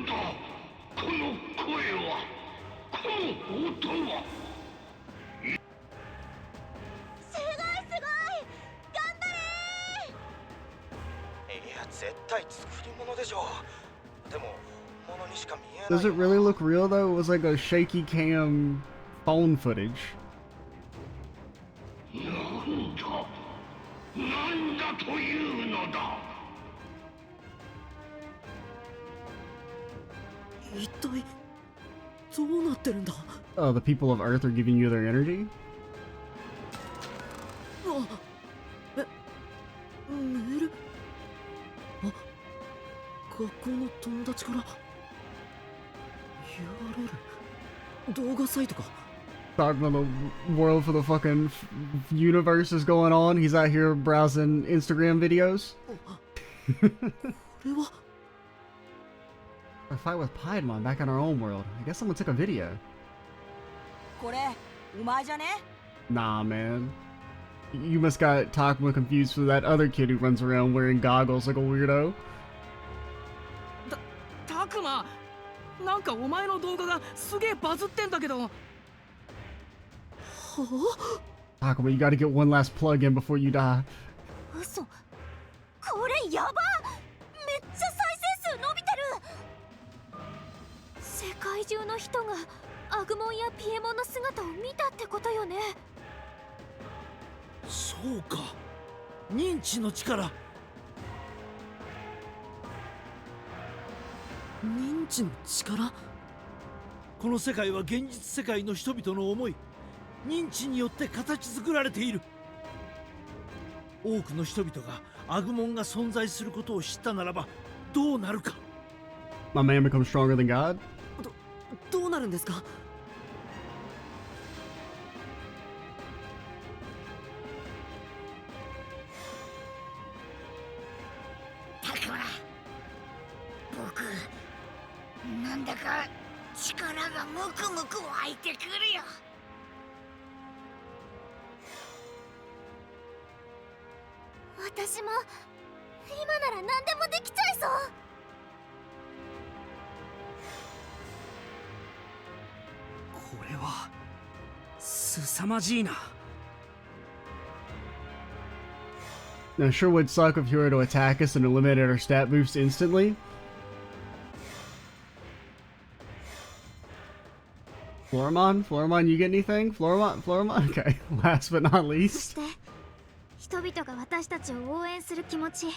だこの声は、この音は。すごいすごい、頑張れいや絶対作り物でしょ。でも本物にしか見えない。 Does it really look real though? It was like a shaky cam phone footage. なんだというのだ。一体どうなってるんだ。 Oh, the people of Earth are giving you their energy? あ、メール。あ、学校の友達から URL 動画サイトか。 Talking about the world for the fucking universe is going on. He's out here browsing Instagram videos. これは A fight with Piedmon back in our own world. I guess someone took a video. これお前じゃね？ Nah, man. You must got Takuma confused for that other kid who runs around wearing goggles like a weirdo. タクマ、なんかお前の動画がすげえバズってんだけど。 Takuma, you gotta get one last plug in before you die. 嘘、これやば、めっちゃ再生数伸びてる。世界中の人がアグモンやピエモンの姿を見たってことよね。そうか、認知の力。認知の力。この世界は現実世界の人々の思い、認知によって形作られている。多くの人々がアグモンが存在することを知ったならばどうなるか。 My man becomes stronger than God. どうなるんですか。だから僕なんだか力がムクムク湧いてくるよ。私も今なら何でもできちゃいそう。これは凄まじいな。 Now, sure would suck if you were to attack us and eliminate our stat boost instantly. Floramon, you get anything? Floramon? Okay, last but not least. 人々が私たちを応援する気持ち、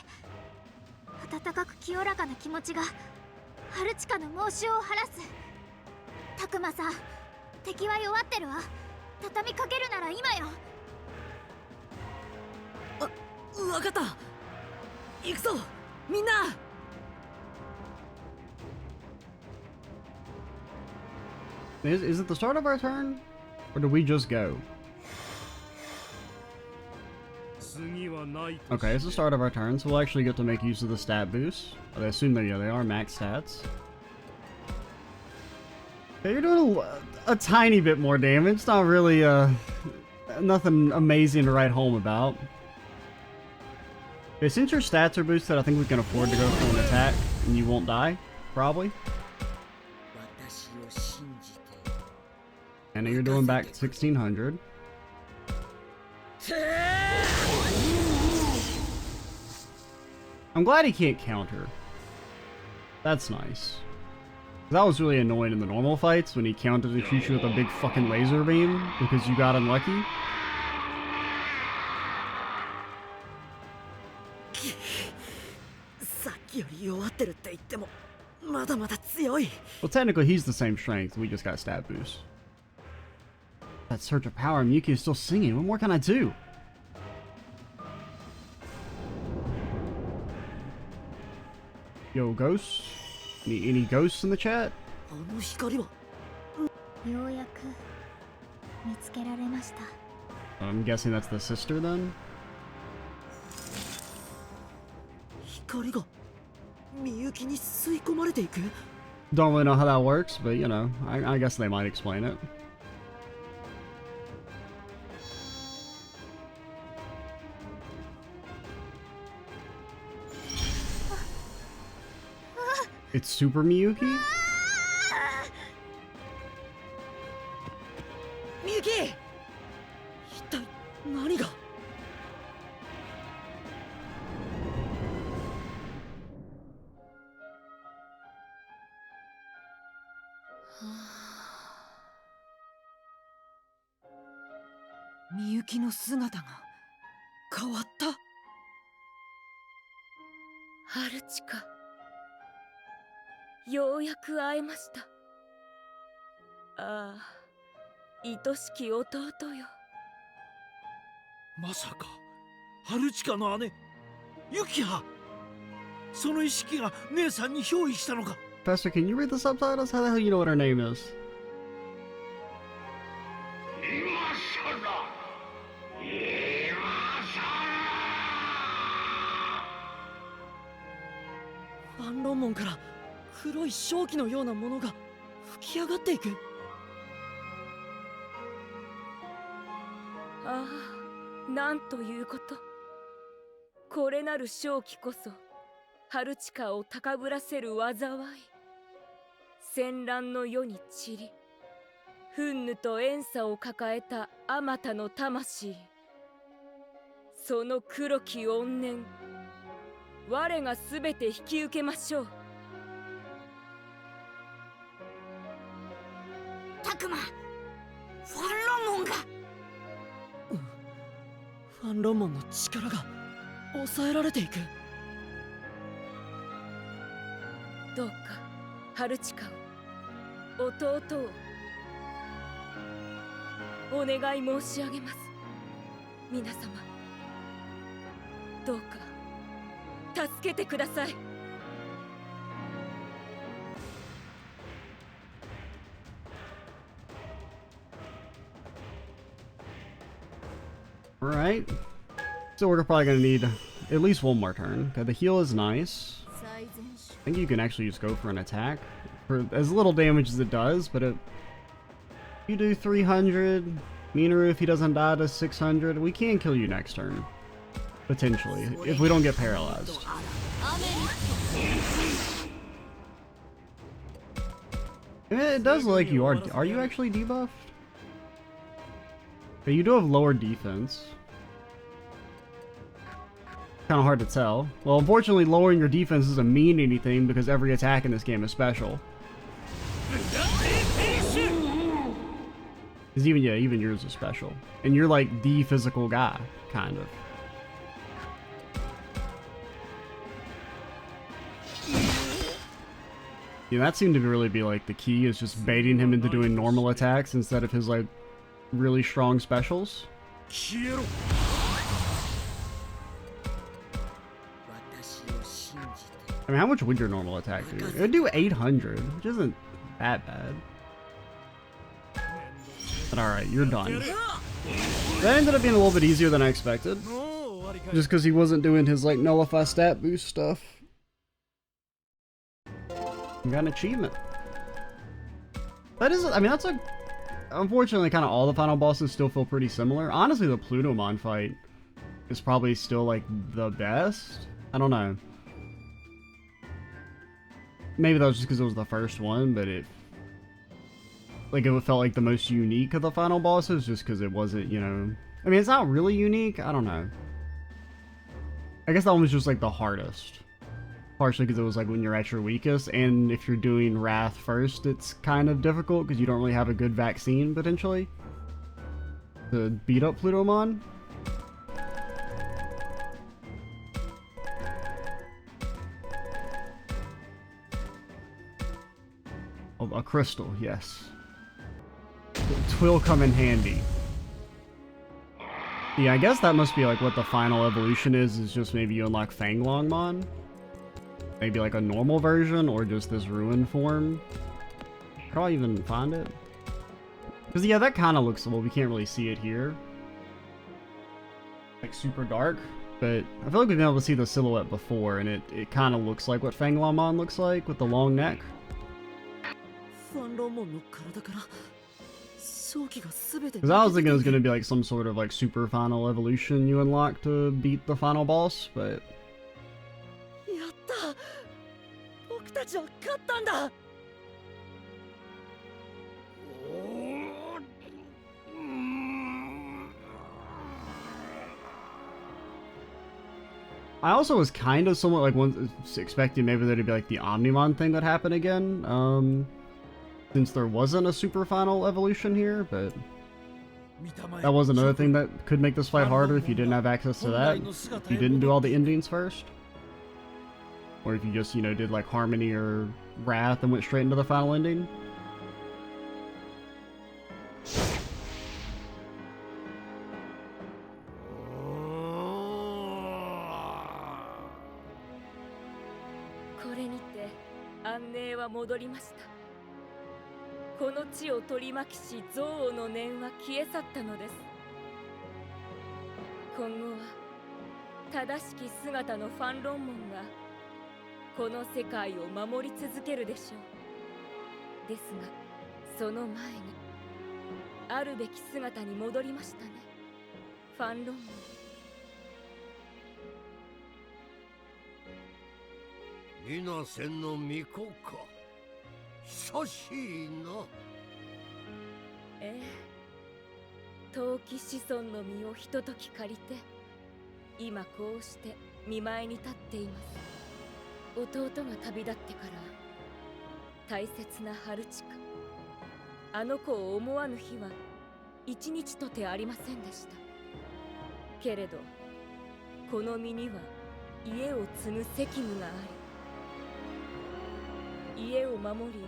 温かく清らかな気持ちがハルチカの猛襲を晴らす。タクマさん、敵は弱ってるわ。畳みかけるなら今よ。わかった。行くぞ、みんな。Is it the start of our turn? Or do we just go? Okay, it's the start of our turn, so we'll actually get to make use of the stat boost. I assume that, yeah, they are max stats. Okay, you're doing a tiny bit more damage. Not really, nothing amazing to write home about. Okay, since your stats are boosted, I think we can afford to go for an attack, and you won't die, probably. And you're doing back 1600. I'm glad he can't counter. That's nice. That was really annoying in the normal fights when he countered to shoot you with a big fucking laser beam because you got unlucky. Well, technically he's the same strength, we just got stat boost. That surge of power, Miyuki is still singing. What more can I do? Yo, ghosts? Any ghosts in the chat? あの光は。ようやく見つけられました。 I'm guessing that's the sister then? 光がみゆきに吸い込まれていく。Don't really know how that works, but you know, I guess they might explain it. It's Super Miyuki? みゆき、一体何が。みゆきの姿が変わった。ハルチカ、ようやく会えました。ああ、愛しき弟よ。まさかハルチカの姉ユキハ、その意識が姉さんに憑依したのか。 Professor, can you read the subtitles? How the hell you know what her name is? ファンロン門から黒い瘴気のようなものが吹き上がっていく。ああ、なんということ。これなる正気こそハルチカを高ぶらせる災い。戦乱の世に散り、憤怒と怨嗟を抱えたあまたの魂。その黒き怨念、我がすべて引き受けましょう。タクマ、ファンロン門が。ファンロン門の力が抑えられていく。どうかハルチカを、弟をお願い申し上げます。皆様、どうか助けてください。Alright. So we're probably gonna need at least one more turn. Okay, the heal is nice. I think you can actually just go for an attack. For as little damage as it does, but you do 300. Minoru, if he doesn't die, does 600. We can kill you next turn. Potentially, if we don't get paralyzed. It does look like you are. Are you actually debuffed? But you do have lower defense. Kind of hard to tell. Well, unfortunately, lowering your defense doesn't mean anything because every attack in this game is special. Because even yours is special. And you're like the physical guy, kind of. Yeah, that seemed to really be like the key, is just baiting him into doing normal attacks instead of his like really strong specials. I mean, how much would your normal attack do? It would do 800, which isn't that bad. But alright, you're done. That ended up being a little bit easier than I expected. Just because he wasn't doing his like nullify stat boost stuff. You got an achievement. That is, I mean, that's like, unfortunately, kind of all the final bosses still feel pretty similar. Honestly, the Plutomon fight is probably still like the best. I don't know. Maybe that was just because it was the first one, but it felt like the most unique of the final bosses just because it wasn't, you know, I mean, it's not really unique. I don't know. I guess that one was just like the hardest. Partially because it was like when you're at your weakest, and if you're doing Wrath first, it's kind of difficult because you don't really have a good vaccine, potentially, to beat up Plutomon. Oh, a crystal, yes. Twill come in handy. Yeah, I guess that must be like what the final evolution is just maybe you unlock Fanglongmon? Maybe like a normal version, or just this ruin form. How do I even find it? Because yeah, that kind of looks, well, we can't really see it here. Like super dark, but I feel like we've been able to see the silhouette before, and it kind of looks like what Fanglongmon looks like with the long neck. ファンロンモンの体から正気が全て Because I was thinking it was gonna be like some sort of like super final evolution you unlock to beat the final boss, but やった、僕たちは勝ったんだ。I also was kind of somewhat like once expecting maybe there to be like the Omnimon thing that happened again, since there wasn't a super final evolution here, but that was another thing that could make this fight harder if you didn't have access to that, if you didn't do all the endings first. Or if you just, you know, did like Harmony or Wrath and went straight into the final ending. これにて安寧は戻りました。この地を取り巻きし憎悪の念は消え去ったのです。今後は正しき姿のファンロンモンがこの世界を守り続けるでしょう。ですがその前にあるべき姿に戻りましたね、ファンロンモン。皆戦の巫女か。久しいな。ええ、陶器子孫の身をひととき借りて今こうして見舞いに立っています。弟が旅立ってから大切な春近、あの子を思わぬ日は一日とてありませんでした。けれどこの身には家を継ぐ責務があり、家を守り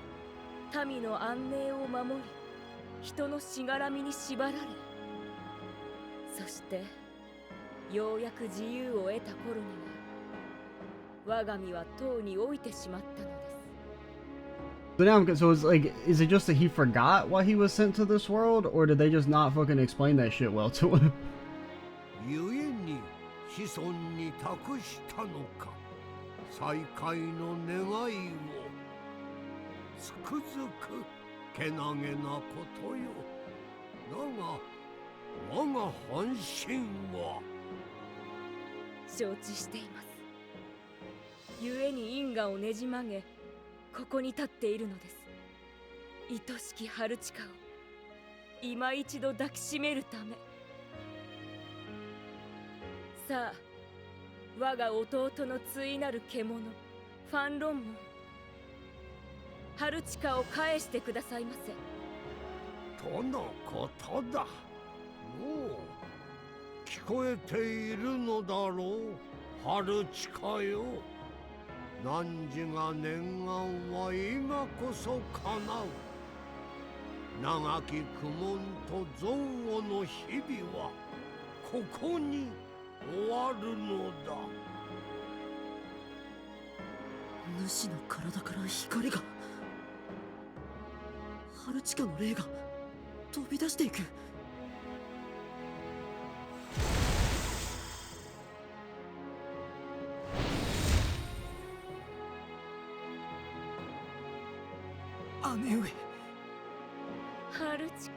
民の安寧を守り、人のしがらみに縛られ、そしてようやく自由を得た頃には我が身はとうに老いてしまったのです。 So now, so it's like, is it just that he forgot why he was sent to this world, or did they just not fucking explain that shit well to him? 故に子孫に託したのか。再会の願いをつくづくけなげなことよ。だが我が本心は。承知しています。故に因果をねじ曲げ、ここに立っているのです。愛しき春近を今一度抱きしめるため。さあ、我が弟の対なる獣ファンロンモン、春近を返してくださいませ。とのことだ。もう聞こえているのだろう、春近よ。汝が念願は今こそ叶う。長き苦悶と憎悪の日々はここに終わるのだ。主の体から光が、春近の霊が飛び出していく。姉上、春近、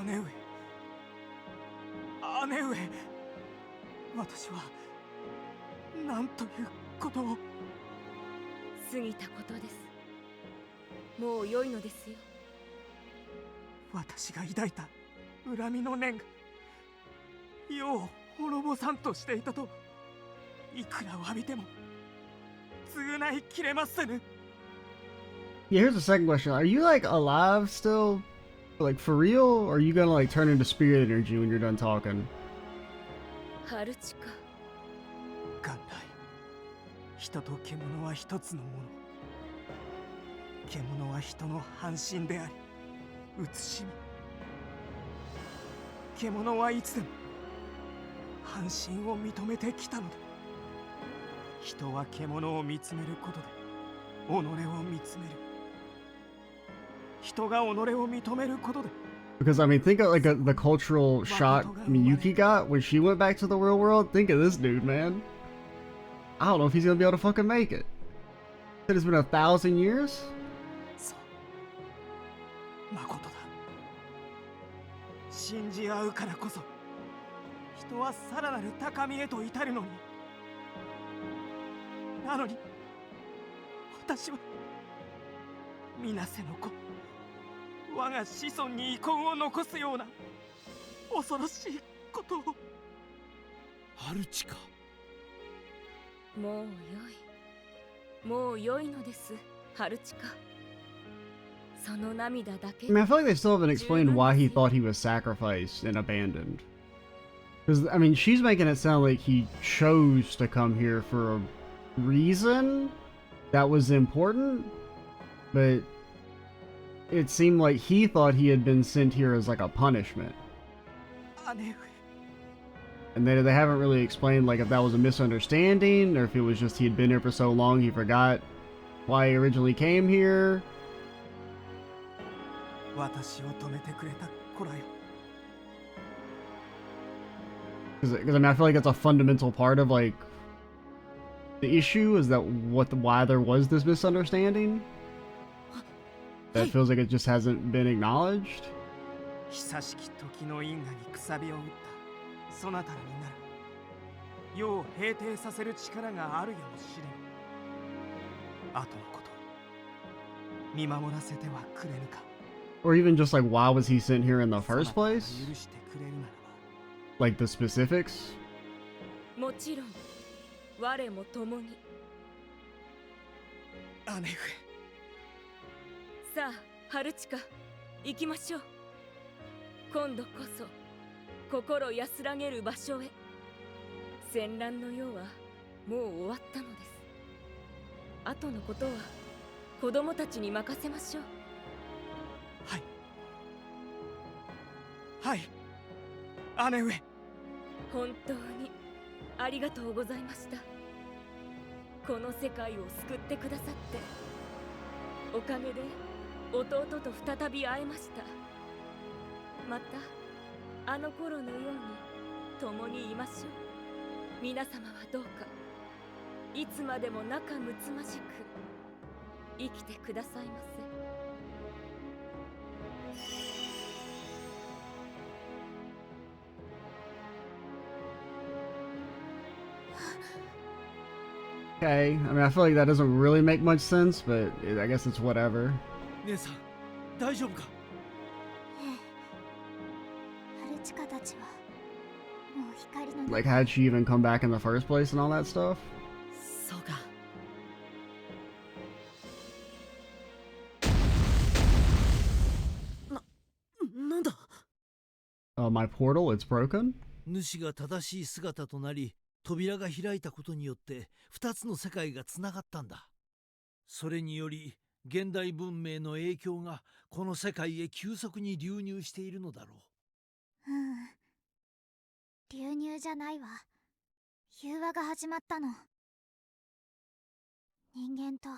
姉上、姉上、私は何ということを。過ぎたことです。もう良いのですよ。私が抱いた恨みの念が世を滅ぼさんとしていたと、いくら詫びても償いきれませぬ。Yeah, here's the second question. Are you like alive still? Like for real? Or are you gonna like turn into spirit energy when you're done talking? 春近、元来人と獣は一つのもの。獣は人の半身であり慈しみ。獣はいつでも半身を認めてきたのだ。人は獣を見つめることで己を見つめる。人が己を認めることで。 Because I mean, think of like the cultural shock Miyuki got when she went back to the real world. Think of this dude, man. I don't know if he's gonna be able to fucking make it. It has been 1,000 years. そう、まことだ。信じ合うからこそ人はさらなる高みへと至るのに。なのに私は水瀬の子、我が子孫に遺恨を残すような恐ろしいことを。ハルチカ、もうよい、もうよいのです、ハルチカ。その涙だけ。 I mean, I feel like they still haven't explained why he thought he was sacrificed and abandoned. Because, I mean, she's making it sound like he chose to come here for a reason that was important, but it seemed like he thought he had been sent here as like a punishment. And they haven't really explained like if that was a misunderstanding or if it was just he had been here for so long he forgot why he originally came here. 私を止めてくれた子らよ。 Because I mean, I feel like that's a fundamental part of like the issue is that why there was this misunderstanding. That feels like it just hasn't been acknowledged. 久しき時の因果にくさびを打ったそなたらになる世を平定させる力があるやもしれん。後のこと見守らせてはくれぬか。 Or even just like why was he sent here in the first place? 許してくれるならば。 Like the specifics? もちろん我も共に。姉上。さあ、ハルチカ、行きましょう。今度こそ心安らげる場所へ。戦乱の世はもう終わったのです。後のことは子供たちに任せましょう。はい、姉上。本当にありがとうございました。この世界を救ってくださって、おかげで弟と再び会えました。またあの頃のように共にいましょう。皆様はどうかいつまでも仲睦まじく生きてくださいませ。 Okay, I mean, I feel like that doesn't really make much sense, but I guess it's whatever. 姉さん、大丈夫か？ハルチカたちはもう光の Like, how'd she even come back in the first place and all that stuff? そうか。なんだ。My portal, it's broken? 主が正しい姿となり、扉が開いたことによって2つの世界がつながったんだ。それにより現代文明の影響がこの世界へ急速に流入しているのだろう。流入じゃないわ。融和が始まったの。人間と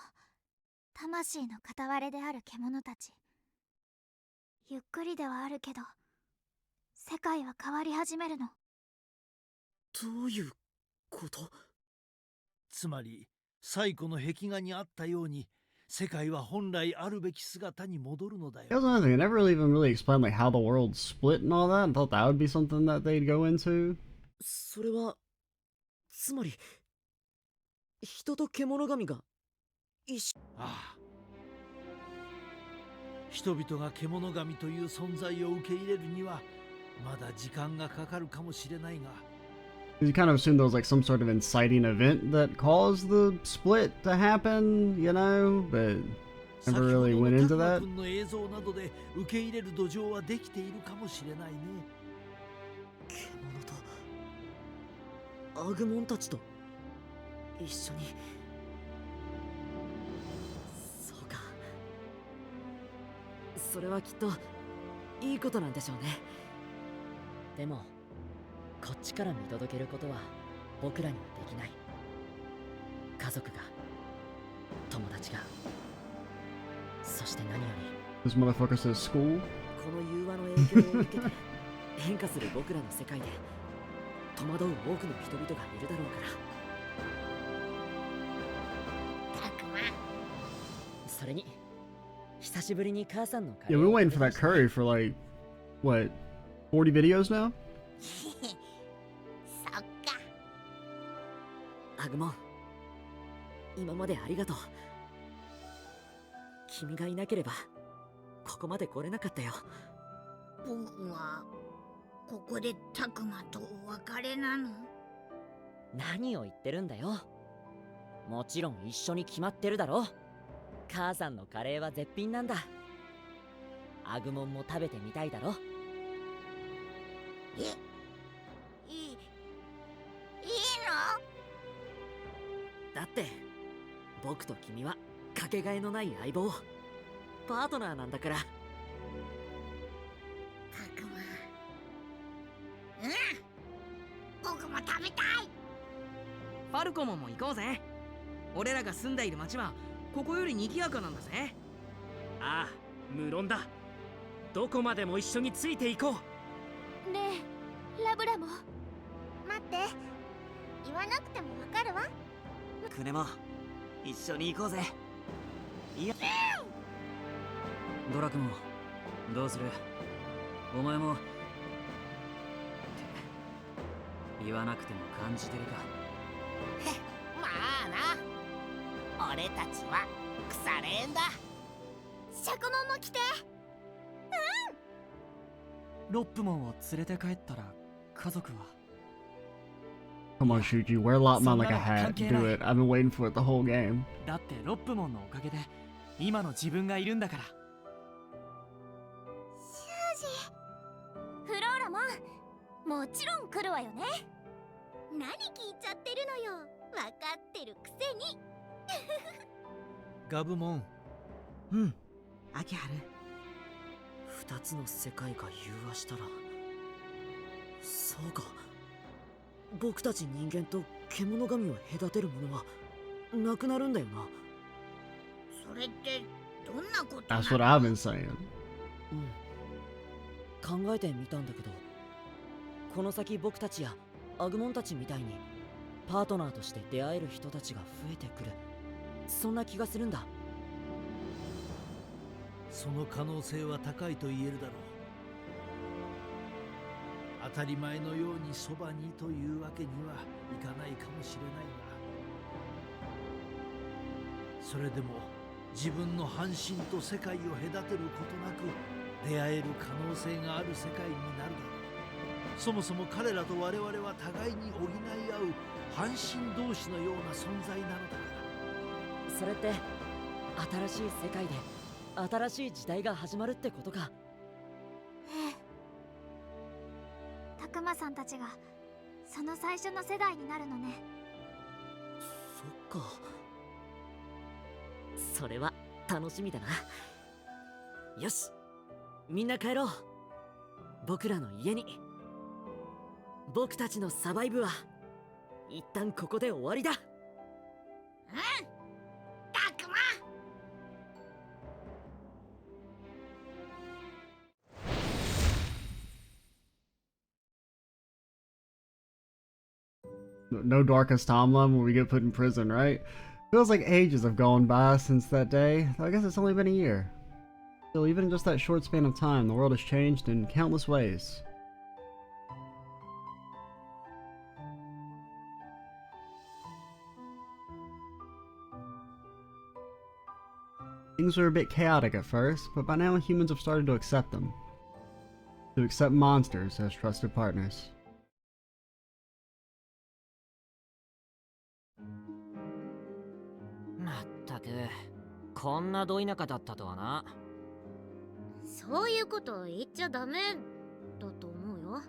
魂の片割れである獣たち。ゆっくりではあるけど世界は変わり始めるの。どういうこと？つまり最古の壁画にあったように世界は本来あるべき姿に戻るのだよ。 That was another thing. They never really even explained like how the world split and all that. I thought that would be something that they'd go into. それはつまり人と獣神が一緒。ああ、人々が獣神という存在を受け入れるにはまだ時間がかかるかもしれないが。 You kind of assumed there was like some sort of inciting event that caused the split to happen, you know, but never really went into that. 先ほどのタクマ君の映像などで受け入れる土壌はできているかもしれないね。獣とアグモンたちと一緒に。そうか。それはきっといいことなんでしょうね。でもこっちから見届けることは僕らにはできない。家族が、友達が、そして何より This motherfucker says school. この融和の影響を受けて変化する僕らの世界で戸惑う多くの人々がいるだろうから。それに久しぶりに母さんのカ Yeah, レ we've ー been を waiting for that curry for like, what, 40 videos now? そっか。アグモン、今までありがとう。君がいなければここまで来れなかったよ。僕はここでタクマとお別れなの？何を言ってるんだよ。もちろん一緒に決まってるだろ。母さんのカレーは絶品なんだ。アグモンも食べてみたいだろ。いいの？だって僕と君はかけがえのない相棒、パートナーなんだから。タクマ。うん、僕も食べたい。ファルコモンも行こうぜ。俺らが住んでいる町はここより賑やかなんだぜ。ああ、無論だ。どこまでも一緒についていこう。ねえ、ラブラも。待って、言わなくてもわかるわ。クネも一緒に行こうぜ。いや、ドラクモどうする？お前もって言わなくても感じてるか。まあな、俺たちは腐れ縁だ。シャコモンも来て。ロップモンを連れて帰ったら家族は。 Come on, Shuji, wear Lopmon like a hat. Do it. I've been waiting for it the whole game. だってロップモンのおかげで今の自分がいるんだから。シュージ、フローラモン、もちろん来るわよね。何聞いちゃってるのよ。わかってるくせに。ガブモン。うん、秋春。二つの世界が融和したら、そうか、僕たち人間と獣神を隔てるものはなくなるんだよな。それってどんなこと？ That's what I've been saying. 考えてみたんだけど、この先僕たちやアグモンたちみたいにパートナーとして出会える人たちが増えてくる、そんな気がするんだ。その可能性は高いと言えるだろう。当たり前のようにそばにというわけにはいかないかもしれないが、それでも自分の半身と世界を隔てることなく出会える可能性がある世界になるだろう。そもそも彼らと我々は互いに補い合う半身同士のような存在なのだから。それって新しい世界で新しい時代が始まるってことか。ええ。タクマさんたちがその最初の世代になるのね。そっか、それは楽しみだな。よし、みんな帰ろう。僕らの家に。僕たちのサバイブは一旦ここで終わりだ。うん、タクマ。No darkest timeline when we get put in prison, right? Feels like ages have gone by since that day. I guess it's only been a year. Still, even in just that short span of time, the world has changed in countless ways. Things were a bit chaotic at first, but by now humans have started to accept them. To accept monsters as trusted partners. まったく、こんなど田舎だったとはな。そういうこと言っちゃダメだと思うよ。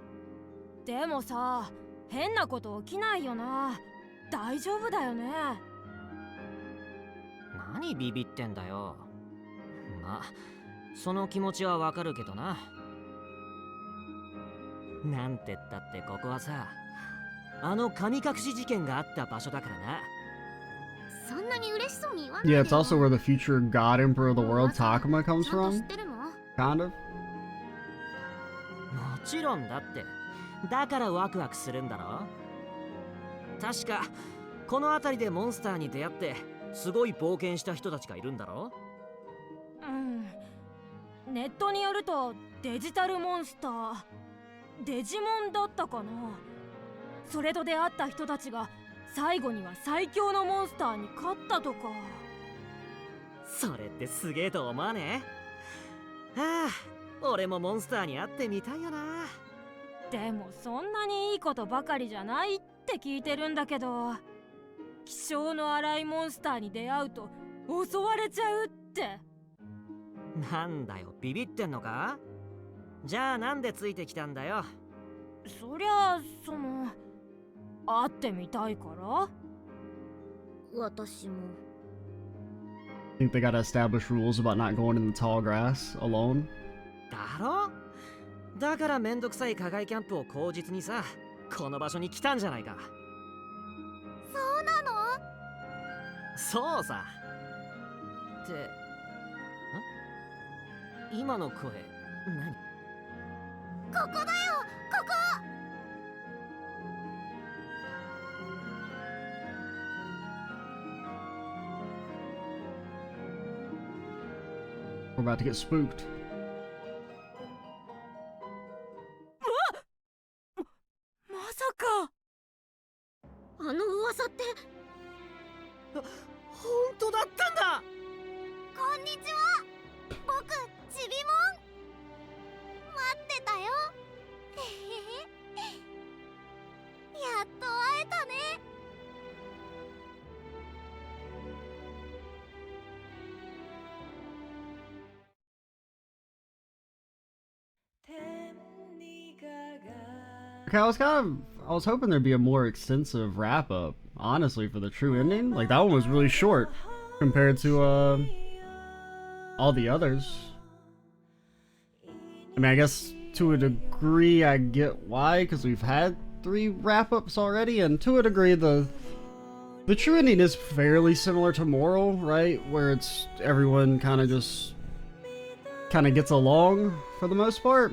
でもさ、変なこと起きないよな。大丈夫だよね。何ビビってんだよ。まあ、その気持ちはわかるけどな。なんてったってここはさ、あの神隠し事件があった場所だからな。そんなに嬉しそうに言わないで Yeah, よ。 it's also where the future God Emperor of the world, Takuma, comes ちゃんと知 from. ってるの？ Kind of. もちろんだって。だからワクワクするんだろ。確かこの辺りでモンスターに出会ってすごい冒険した人たちがいるんだろ。うん、ネットによるとデジタルモンスターデジモンだったかな。それと出会った人たちが最後には最強のモンスターに勝ったとか。それってすげえと思わねえ？はあ、俺もモンスターに会ってみたいよな。でもそんなにいいことばかりじゃないって聞いてるんだけど、気性の荒いモンスターに出会うと襲われちゃうって。なんだよ、ビビってんのか？じゃあなんでついてきたんだよ。そりゃあ会ってみたいから。私も。I think they gotta establish rules about not going in the tall grass alone. だろ？だからめんどくさい課外キャンプを口実にさ、この場所に来たんじゃないか。そうなの？そうさ。って、今の声、何？ここだよ、ここ。We're about to get spooked. まさか。あの噂って。本当だったんだ。こんにちは。僕ちびもん。待ってたよ。やっと会えたね。Okay, I was hoping there'd be a more extensive wrap up, honestly, for the true ending. Like, that one was really short compared to all the others. I mean, I guess to a degree I get why, because we've had 3 wrap-ups already, and to a degree the true ending is fairly similar to Moral, right? Where it's everyone kind of just gets along for the most part.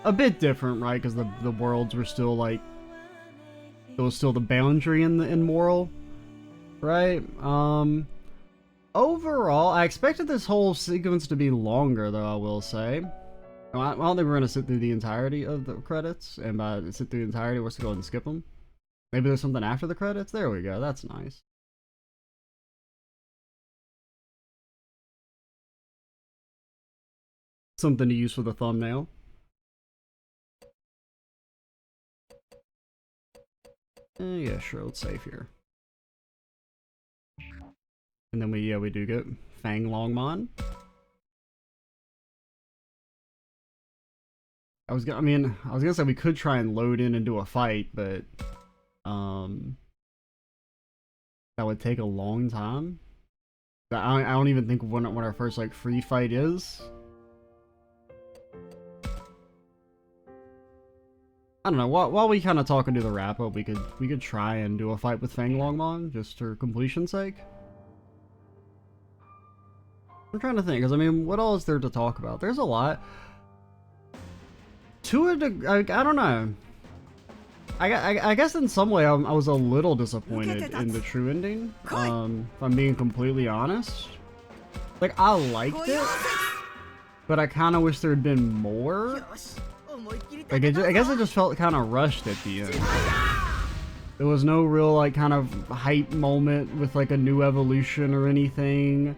A bit different, right? Because the worlds were still like, there was still the boundary in Moral, right? Overall, I expected this whole sequence to be longer, though, I will say. I don't think we're gonna sit through the entirety of the credits, and by sit through the entirety, we're just go ahead and skip them. Maybe there's something after the credits? There we go, that's nice. Something to use for the thumbnail. Yeah, sure, let's save here. And then we do get Fang Longmon. I was gonna say we could try and load in and do a fight, but that would take a long time. I don't even think when our first like free fight is. I don't know. While we kind of talk and do the wrap up, we could try and do a fight with Fang Longmon just for completion's sake. I'm trying to think, because I mean, what all is there to talk about? There's a lot. I don't know. I guess in some way I was a little disappointed in the true ending. If I'm being completely honest. Like, I liked it, but I kind of wish there had been more. Like, I guess it just felt kind of rushed at the end. There was no real, like, kind of hype moment with, like, a new evolution or anything.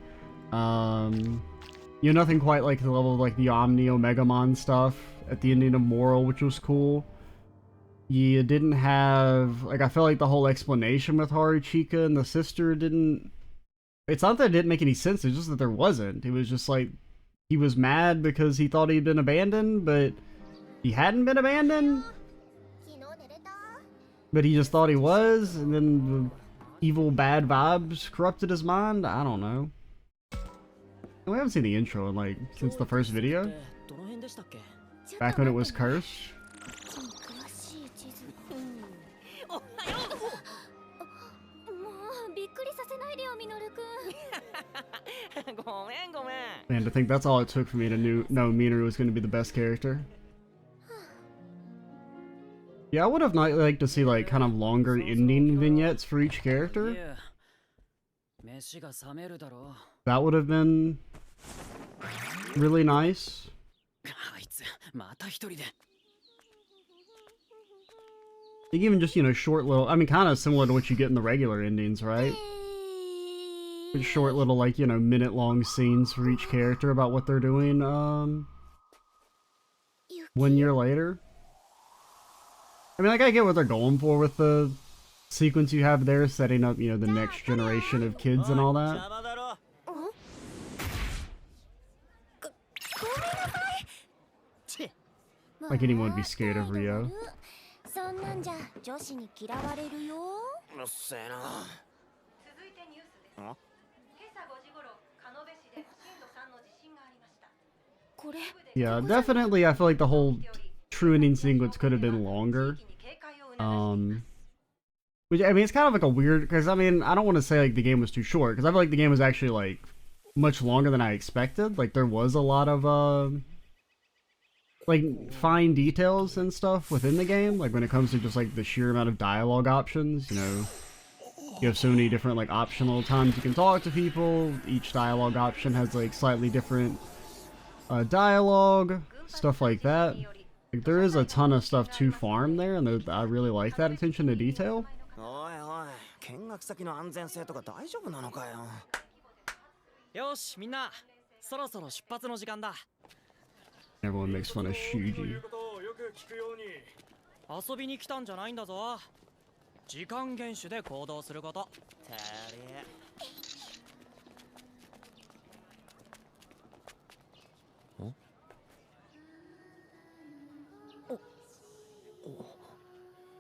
You know, nothing quite like the level of, like, the Omni Omegamon stuff at the ending of Moral, which was cool. You didn't have, like, I felt like the whole explanation with Haruchika and the sister didn't... It's not that it didn't make any sense, it's just that there wasn't. It was just, like, he was mad because he thought he'd been abandoned, but... he hadn't been abandoned, but he just thought he was, and then the evil bad vibes corrupted his mind. I don't know. We haven't seen the intro in like since the first video, back when it was cursed. ごめんごめん。 Man, to think that's all it took for me to know Minoru was going to be the best character. Yeah, I would have liked to see like kind of longer ending vignettes for each character. That would have been really nice. Like even just, you know, short little, I mean, kind of similar to what you get in the regular endings, right? Short little, like, you know, minute-long scenes for each character about what they're doing, 1 year later. I mean, like, I get what they're going for with the sequence you have there, setting up, you know, the next generation of kids and all that. Like anyone would be scared of Rio. Yeah, definitely I feel like the whole true ending sequence could have been longer. Which, I mean, it's kind of like a weird, because I mean, I don't want to say like the game was too short, because I feel like the game was actually like much longer than I expected. Like there was a lot of like fine details and stuff within the game, like when it comes to just like the sheer amount of dialogue options. You know, you have so many different like optional times you can talk to people. Each dialogue option has like slightly different dialogue, stuff like that. Like there is a ton of stuff to farm there, and I really like that attention to detail. Everyone makes fun of Shuji. 遊びに来たんじゃないんだぞ。時間厳守で行動すること。てれ。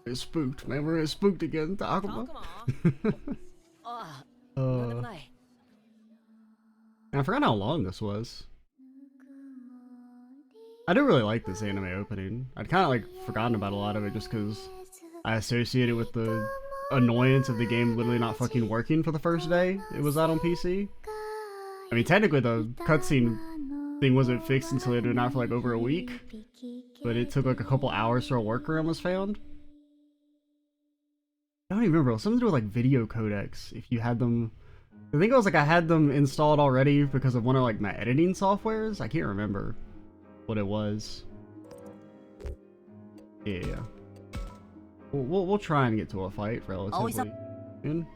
It's spooked, man. We're spooked again, Takuma. I forgot how long this was. I do really like this anime opening. I'd kind of like forgotten about a lot of it just because I associate it with the annoyance of the game literally not fucking working for the first day it was out on PC. I mean, technically the cutscene thing wasn't fixed until it had been out for like over a week, but it took like a couple hours for a workaround was found. I don't even remember. It was something to do with like video codecs. If you had them, I think it was like I had them installed already because of one of like my editing softwares. I can't remember what it was. Yeah. We'll try and get to a fight relatively soon.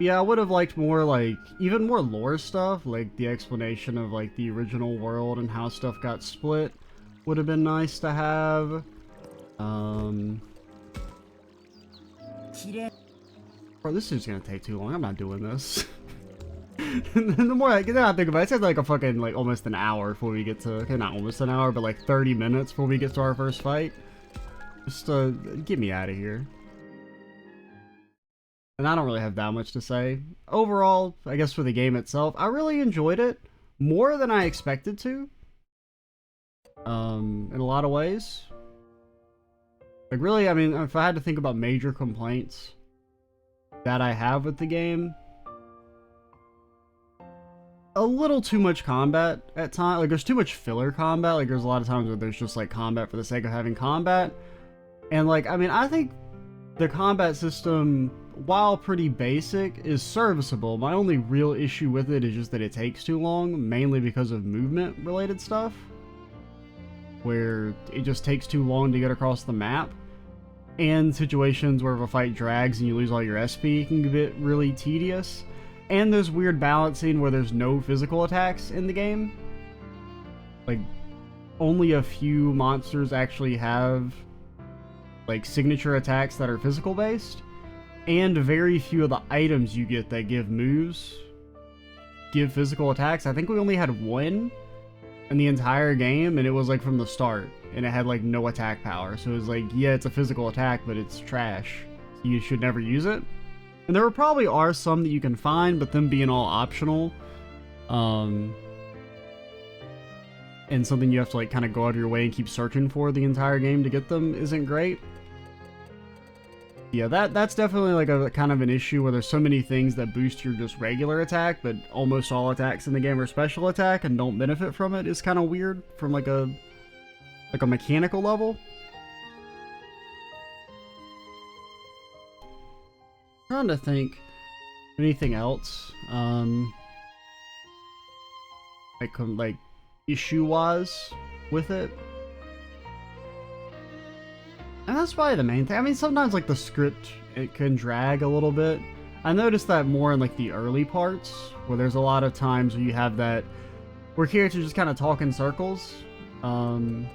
Yeah, I would have liked more like even more lore stuff, like the explanation of like the original world and how stuff got split. Would have been nice to have. Bro, this is gonna take too long. I'm not doing this. The more I think about it, it takes like a fucking like almost an hour before we get to, okay, not almost an hour, but like 30 minutes before we get to our first fight. Just get me out of here. And I don't really have that much to say. Overall, I guess for the game itself, I really enjoyed it more than I expected to. In a lot of ways. Like really, I mean, if I had to think about major complaints that I have with the game, a little too much combat at times. Like there's too much filler combat. Like there's a lot of times where there's just like combat for the sake of having combat. And like, I mean, I think the combat system, while pretty basic, is serviceable. My only real issue with it is just that it takes too long, mainly because of movement related stuff, where it just takes too long to get across the map. And situations where if a fight drags and you lose all your SP can get really tedious. And there's weird balancing where there's no physical attacks in the game. Like, only a few monsters actually have like signature attacks that are physical based. And very few of the items you get that give moves give physical attacks. I think we only had one in the entire game, and it was like from the start, and it had like no attack power. So it was like, yeah, it's a physical attack, but it's trash. So you should never use it. And there probably are some that you can find, but them being all optional, and something you have to like kind of go out of your way and keep searching for the entire game to get them isn't great. Yeah, that's definitely like a kind of an issue where there's so many things that boost your just regular attack, but almost all attacks in the game are special attack and don't benefit from it. Is kind of weird from like a mechanical level. Trying to think of anything else. Like issue-wise with it. And that's probably the main thing. I mean, sometimes like the script, it can drag a little bit. I noticed that more in like the early parts, where there's a lot of times where you have that, where characters just kind of talk in circles. And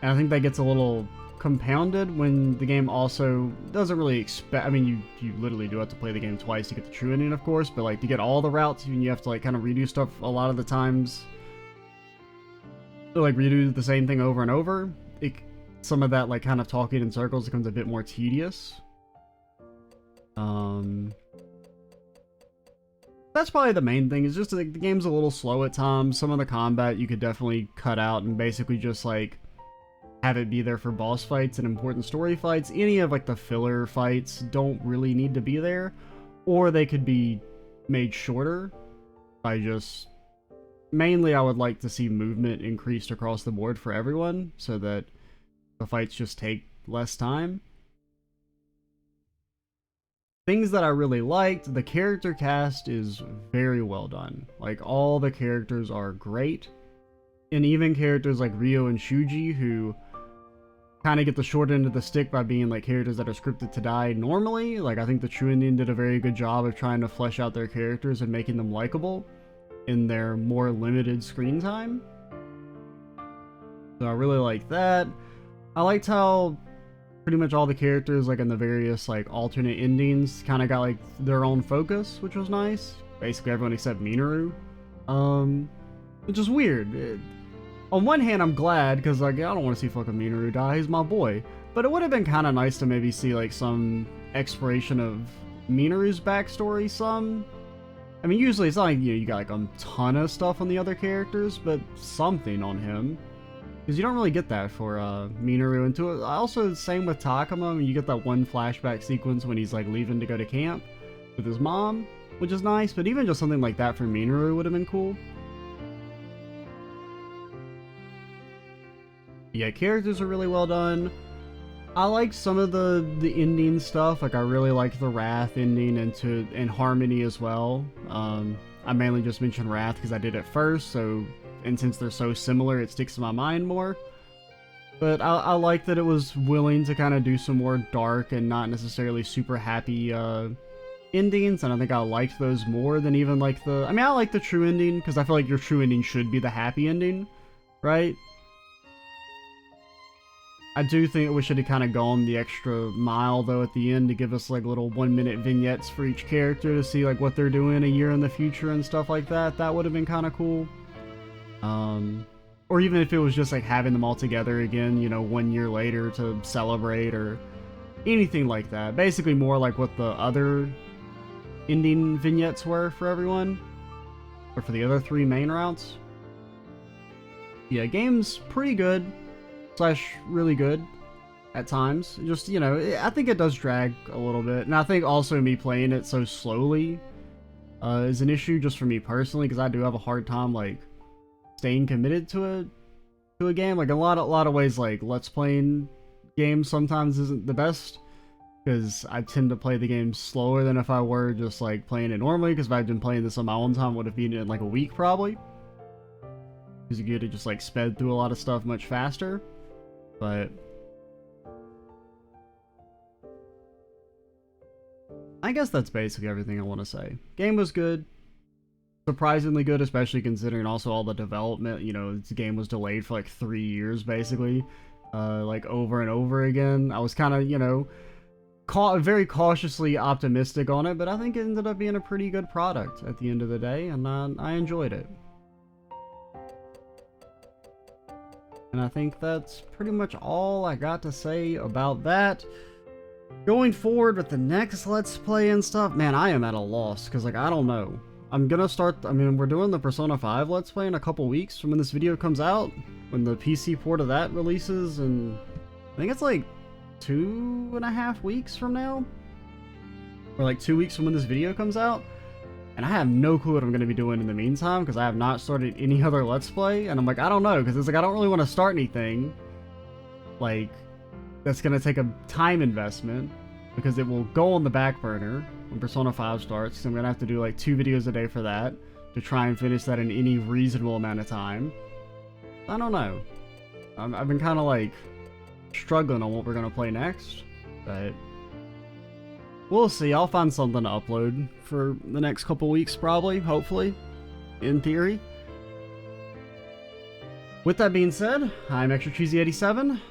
I think that gets a little compounded when the game also doesn't really expect, I mean, you literally do have to play the game twice to get the true ending, of course, but like to get all the routes, you have to like kind of redo stuff a lot of the times. So like redo the same thing over and over. Some of that like kind of talking in circles becomes a bit more tedious. That's probably the main thing, is just like the game's a little slow at times. Some of the combat you could definitely cut out and basically just like have it be there for boss fights and important story fights. Any of like the filler fights don't really need to be there, or they could be made shorter by just, mainly I would like to see movement increased across the board for everyone so that the fights just take less time. Things that I really liked, the character cast is very well done. Like, all the characters are great. And even characters like Ryo and Shuji, who kind of get the short end of the stick by being like characters that are scripted to die normally. Like, I think the True Indian did a very good job of trying to flesh out their characters and making them likable in their more limited screen time. So I really like that. I liked how pretty much all the characters, like in the various like alternate endings, kind of got like their own focus, which was nice. Basically everyone except Minoru. Which is weird. On one hand, I'm glad, because like, I don't want to see fucking Minoru die, he's my boy. But it would have been kind of nice to maybe see like some exploration of Minoru's backstory some. I mean, usually it's not like, you got like a ton of stuff on the other characters, but something on him. Because you don't really get that for Minoru. And also, same with Takuma, I mean, you get that one flashback sequence when he's like leaving to go to camp with his mom, which is nice, but even just something like that for Minoru would have been cool. Yeah, characters are really well done. I like some of the ending stuff. Like, I really like the Wrath ending and Harmony as well. I mainly just mentioned Wrath because I did it first, and since they're so similar, it sticks to my mind more. But I like that it was willing to kind of do some more dark and not necessarily super happy endings, and I think I liked those more than even like I mean, I like the true ending, because I feel like your true ending should be the happy ending, right? I do think we should have kind of gone the extra mile, though, at the end to give us, like, little 1-minute vignettes for each character to see, like, what they're doing a year in the future and stuff like that. That would have been kind of cool. Or even if it was just, like, having them all together again, 1 year later to celebrate or anything like that. Basically more like what the other ending vignettes were for everyone. Or for the other 3 main routes. Yeah, game's pretty good. / really good at times. Just, I think it does drag a little bit. And I think also me playing it so slowly is an issue just for me personally, because I do have a hard time, like, staying committed to a game. Like, a lot of ways, like, Let's Playing games sometimes isn't the best, because I tend to play the game slower than if I were just, like, playing it normally, because if I'd been playing this on my own time, I would have beaten it in, like, a week, probably. Because you could have just, like, sped through a lot of stuff much faster. But I guess that's basically everything I want to say. Game was good. Surprisingly good, especially considering also all the development. This game was delayed for like 3 years, basically. Like over and over again. I was kind of, very cautiously optimistic on it, but I think it ended up being a pretty good product at the end of the day, and I enjoyed it. And I think that's pretty much all I got to say about that. Going forward with the next Let's Play and stuff, man, I am at a loss, because, like, I don't know. I'm gonna start, we're doing the Persona 5 Let's Play in a couple weeks from when this video comes out, when the PC port of that releases, and I think it's, like, 2.5 weeks from now? Or, like, 2 weeks from when this video comes out? And I have no clue what I'm going to be doing in the meantime, because I have not started any other Let's Play, and I'm like, I don't know, because it's like, I don't really want to start anything, like, that's going to take a time investment, because it will go on the back burner when Persona 5 starts. So I'm gonna have to do like 2 videos a day for that to try and finish that in any reasonable amount of time. I don't know. I've been kind of like struggling on what we're gonna play next, but we'll see. I'll find something to upload for the next couple weeks, probably, hopefully, in theory. With that being said, I'm Extra Cheesy 87.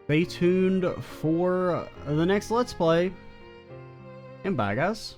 Stay tuned for the next Let's Play, and bye, guys.